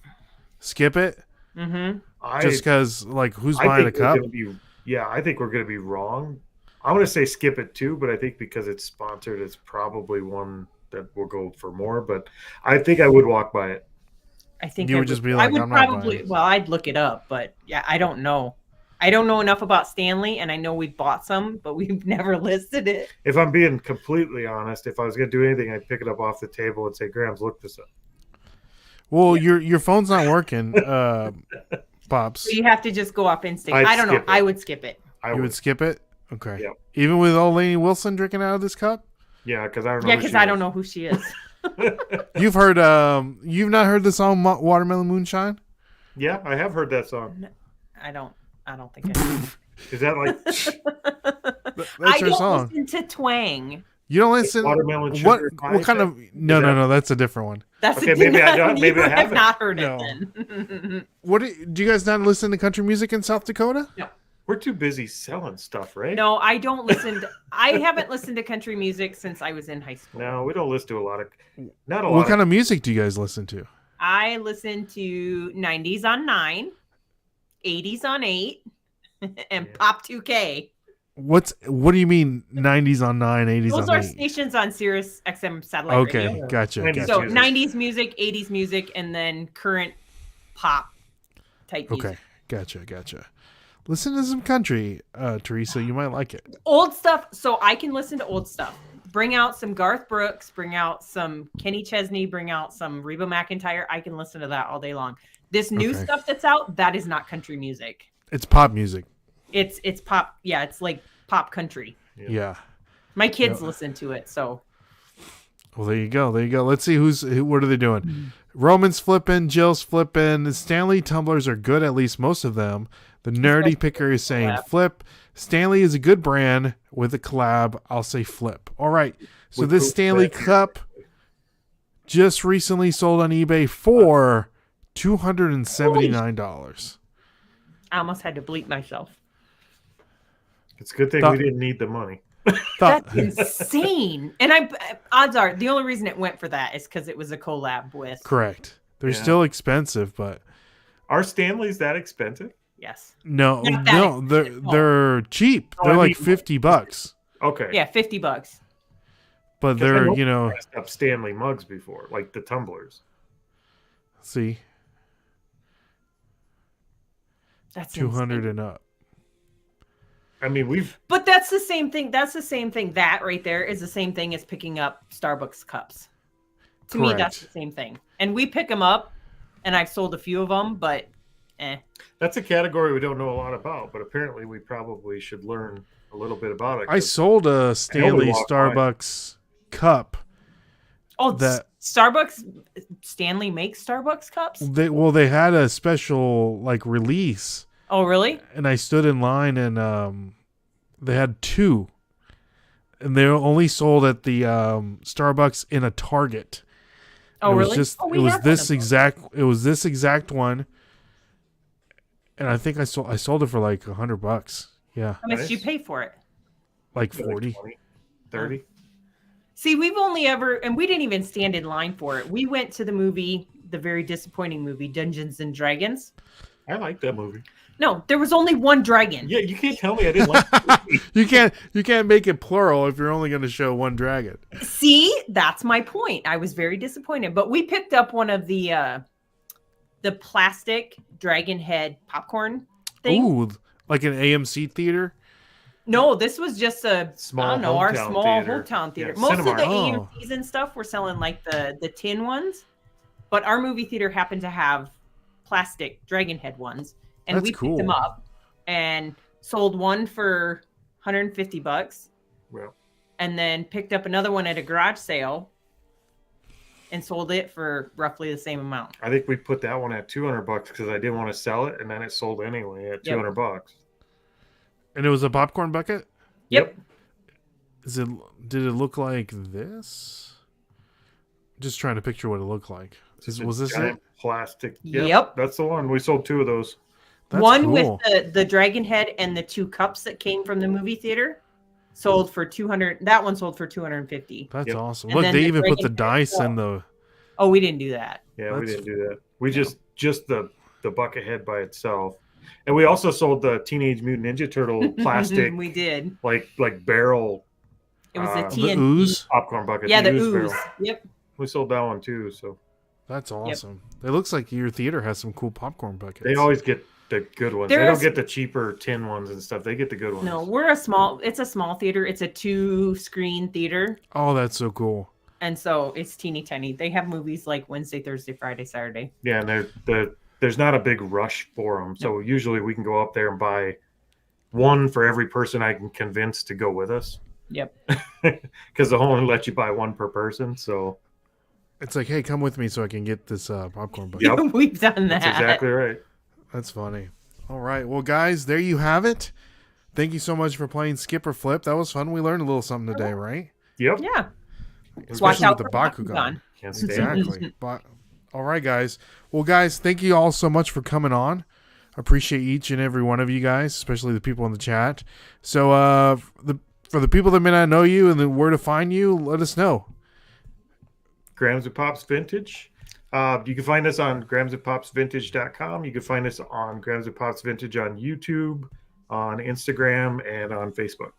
Skip it. Mm-hmm. Just because, like, who's I buying a think we're cup? gonna be- yeah, I think we're going to be wrong. I'm going to say skip it too, but I think because it's sponsored, it's probably one that will go for more. But I think I would walk by it. I think You I would just be like, I would "I'm not probably. buying." Well, I'd look it up, but yeah, I don't know. I don't know enough about Stanley, and I know we bought some, but we've never listed it. If I'm being completely honest, if I was going to do anything, I'd pick it up off the table and say, "Grams, look this up." Well, your phone's not working, Pops. So you have to just go off instinct. I'd I don't know. skip it. I would skip it. I You would skip it? Okay. Yep. Even with old Lainey Wilson drinking out of this cup? Yeah, because I don't know. Yeah, who because she I is. don't know who she is. You've heard you've not heard the song Watermelon Moonshine? Yeah, I have heard that song. I don't think I do. Is that like That's I your don't song. listen to twang. You don't listen. Watermelon What Sugar Pie what kind thing? of no, that's a different one. That's Okay, a, maybe I don't- maybe I you have haven't. not heard No. it then. What do you guys not listen to country music in South Dakota? we're too busy selling stuff, right? No, I don't listen. I haven't listened to country music since I was in high school. No, we don't listen to a lot of not a lot. What kind of music do you guys listen to? I listen to 90s on 9, 80s on 8, and Pop 2K. What do you mean 90s on 9, 80s Those on are 8? stations on Sirius XM satellite Okay, radio. gotcha. Nineties So music. 90s music, 80s music, and then current pop type music. Okay, gotcha. Listen to some country, Teresa. You might like it. Old stuff. So I can listen to old stuff. Bring out some Garth Brooks, bring out some Kenny Chesney, bring out some Reba McEntire. I can listen to that all day long. This new Okay. stuff that's out, that is not country music. It's pop music. It's pop. Yeah, it's like pop country. Yeah. My kids listen to it, so Well, there you go. Let's see what are they doing? Roman's flipping, Jill's flipping. The Stanley tumblers are good, at least most of them. The nerdy picker is saying collab. flip. Stanley is a good brand with a collab. I'll say flip. All right. So With this cool Stanley flip. cup just recently sold on eBay for $279. I almost had to bleep myself. It's a good thing Thought- we didn't need the money. That's insane. And odds are the only reason it went for that is because it was a collab with. Correct. They're Yeah. still expensive, but Are Stanleys that expensive? Yes. no, Not that no, expensive. they're cheap. No, They're I like mean- $50, Okay. Yeah, $50. but 'Cause I they're, know you know, we dressed up Stanley mugs before, like the tumblers. see, That's 200 insane. and up. I mean, we've But that's the same thing. That's the same thing. That right there is the same thing as picking up Starbucks cups. To me, that's the Correct. same thing. And we pick them up, and I've sold a few of them, but that's a category we don't know a lot about, but apparently we probably should learn a little bit about it. I 'cause sold a Stanley walk by. Starbucks cup. oh, That- Starbucks, Stanley makes Starbucks cups. They had a special like release, Oh, really? and I stood in line, and they had two, and they were only sold at the Starbucks in a Target. Oh, it was really? just Oh, we it was have one this of those. exact one, and I think I sold it for like $100. Yeah, How much did you Nice. pay for it? like like 40. 20, 30. See, we've only ever, and we didn't even stand in line for it. We went to the movie, the very disappointing movie, Dungeons and Dragons. I like that movie. No, there was only one dragon. Yeah, you can't tell me I didn't like the movie. You can't make it plural if you're only going to show one dragon. See, that's my point. I was very disappointed, but we picked up one of the plastic dragon head popcorn thing. Ooh, like an AMC theater. No, this was just a Small I don't know, our hometown small theater. hometown theater. Yeah, Most of the Cinemark. AMCs and stuff were selling like the tin ones, but our movie theater happened to have plastic dragon head ones, and That's we picked cool. them up and sold one for $150, Well, and then picked up another one at a garage sale and sold it for roughly the same amount. I think we put that one at $200 because I didn't want to sell it, and then it sold anyway at Yep. $200. And it was a popcorn bucket? Yep. Did it look like this? Just trying to picture what it looked like. Was this giant it? plastic? Yep. That's the one. We sold 2 of those. That's one cool. with the dragon head and the 2 cups that came from the movie theater sold for 200. That one sold for 250. That's awesome. And Look, then they the even put dragon the head dice itself. in the. Oh, we didn't do that. Yeah, we That's- didn't do that. We just the bucket head by itself. And we also sold the Teenage Mutant Ninja Turtle plastic We did. like barrel It was a the TNT. ooze? popcorn bucket. Yeah, the ooze. Barrel. Yep. We sold that one too, so That's awesome. It looks like your theater has some cool popcorn buckets. they always get the good ones. They There's- don't get the cheaper tin ones and stuff. They get the good ones. No, it's a small theater. It's a 2-screen theater. Oh, that's so cool. And so it's teeny tiny. They have movies like Wednesday, Thursday, Friday, Saturday. Yeah, and there's not a big rush for them. So usually we can go up there and buy one for every person I can convince to go with us. Yep. Because they'll only let you buy one per person. So It's like, hey, come with me so I can get this popcorn bucket. Yep. We've done that. that's exactly right. That's funny. All right. Well, guys, there you have it. Thank you so much for playing Skip or Flip. That was fun. We learned a little something today, right? Yep. Yeah. Especially out with the for Bakugan. Can't stand it. Exactly. But all right, guys. Well, guys, thank you all so much for coming on. I appreciate each and every one of you guys, especially the people in the chat. So, for the people that may not know you and then where to find you, let us know. Grams of Pops Vintage. You can find us on gramsofpopsvintage.com. You can find us on Grams of Pops Vintage on YouTube, on Instagram, and on Facebook.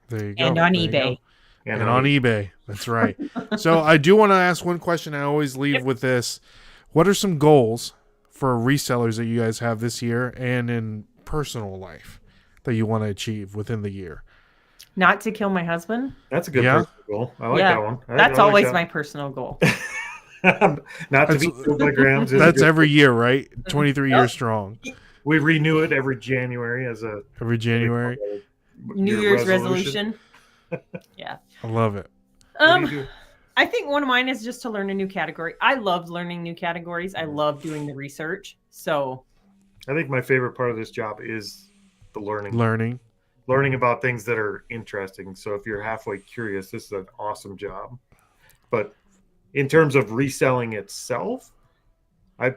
There you go. And on There you go. eBay. And on eBay. That's right. So I do want to ask one question I always leave with this. What are some goals for resellers that you guys have this year and in personal life that you want to achieve within the year? Not to kill my husband. That's a good personal goal. I like that one. That's always my personal goal. Not to be killed by Grams. That's every year, right? 23 years strong. We renew it every January as a Every January. New Year's resolution. Yeah. I love it. What do you do? I think one of mine is just to learn a new category. I love learning new categories. I love doing the research. So I think my favorite part of this job is the learning. Learning About things that are interesting. So if you're halfway curious, this is an awesome job. But in terms of reselling itself, I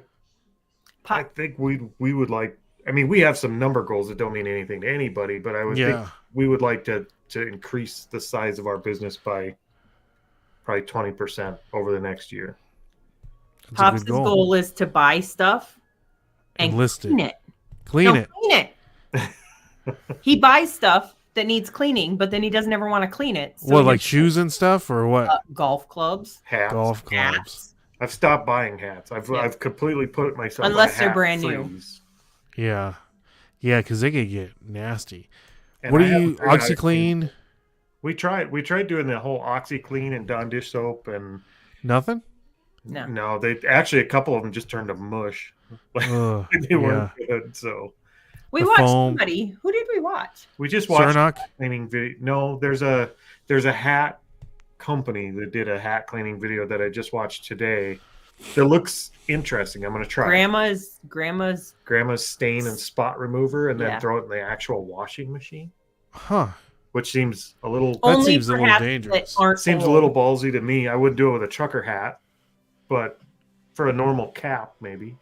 think we would like. I mean, we have some number goals that don't mean anything to anybody, but I would think we would like to increase the size of our business by probably 20% over the next year. That's Pops' goal is to buy stuff and list clean it. Clean it. Clean it. He buys stuff that needs cleaning, but then he doesn't ever want to clean it. So What, like shoes and stuff, or what? Golf clubs. Hats. Golf clubs. Hats. I've stopped buying hats. I've completely put myself on Unless a they're hat brand new. freeze. Yeah, because they could get nasty. And What I do you haven't figured out- OxyClean? We tried doing the whole OxyClean and Dawn dish soap, and Nothing. no, they actually a couple of them just turned to mush. Ugh, They weren't good. So We The watched foam. somebody. Who did we watch? we just watched Sarnak? cleaning video. No, there's a hat company that did a hat cleaning video that I just watched today. That looks interesting. I'm gonna try it. Grandma's stain and spot remover, and then Yeah. throw it in the actual washing machine, Huh. which seems a little That seems a little hats dangerous. that aren't seems a old. little ballsy to me. I wouldn't do it with a trucker hat, but for a normal cap, maybe.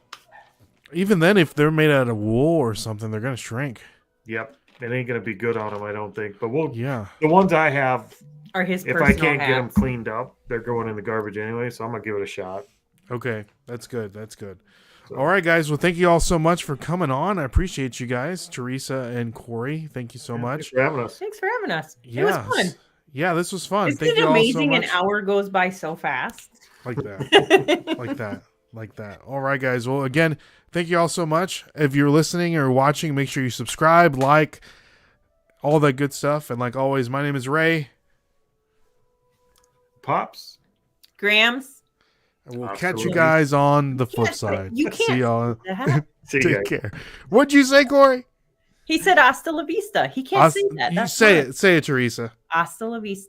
Even then, if they're made out of wool or something, they're gonna shrink. Yep, it ain't gonna be good on them, I don't think. But Yeah. the ones I have, Are his if personal I can't get them hats. cleaned up, they're going in the garbage anyway. So I'm gonna give it a shot. Okay. That's good. That's good. So- All right, guys. Well, thank you all so much for coming on. I appreciate you guys, Teresa and Corey. Thank you so Thanks much. for having us. Thanks for having us. It Yeah. was fun. Yeah, this was fun. Isn't Thank it you all so amazing? much. An hour goes by so fast. Like that. like that. All right, guys. Well, again, thank you all so much. If you're listening or watching, make sure you subscribe, like, all that good stuff. And like always, my name is Ray. Pops. Grams. And we'll catch you Absolutely. guys on the flip can't- side. you See can't y'all. The heck? See you Take guys. care. What'd you say, Corey? He said hasta la vista. He can't say that. You That's say not- it. Say it, Teresa. Hasta la vista.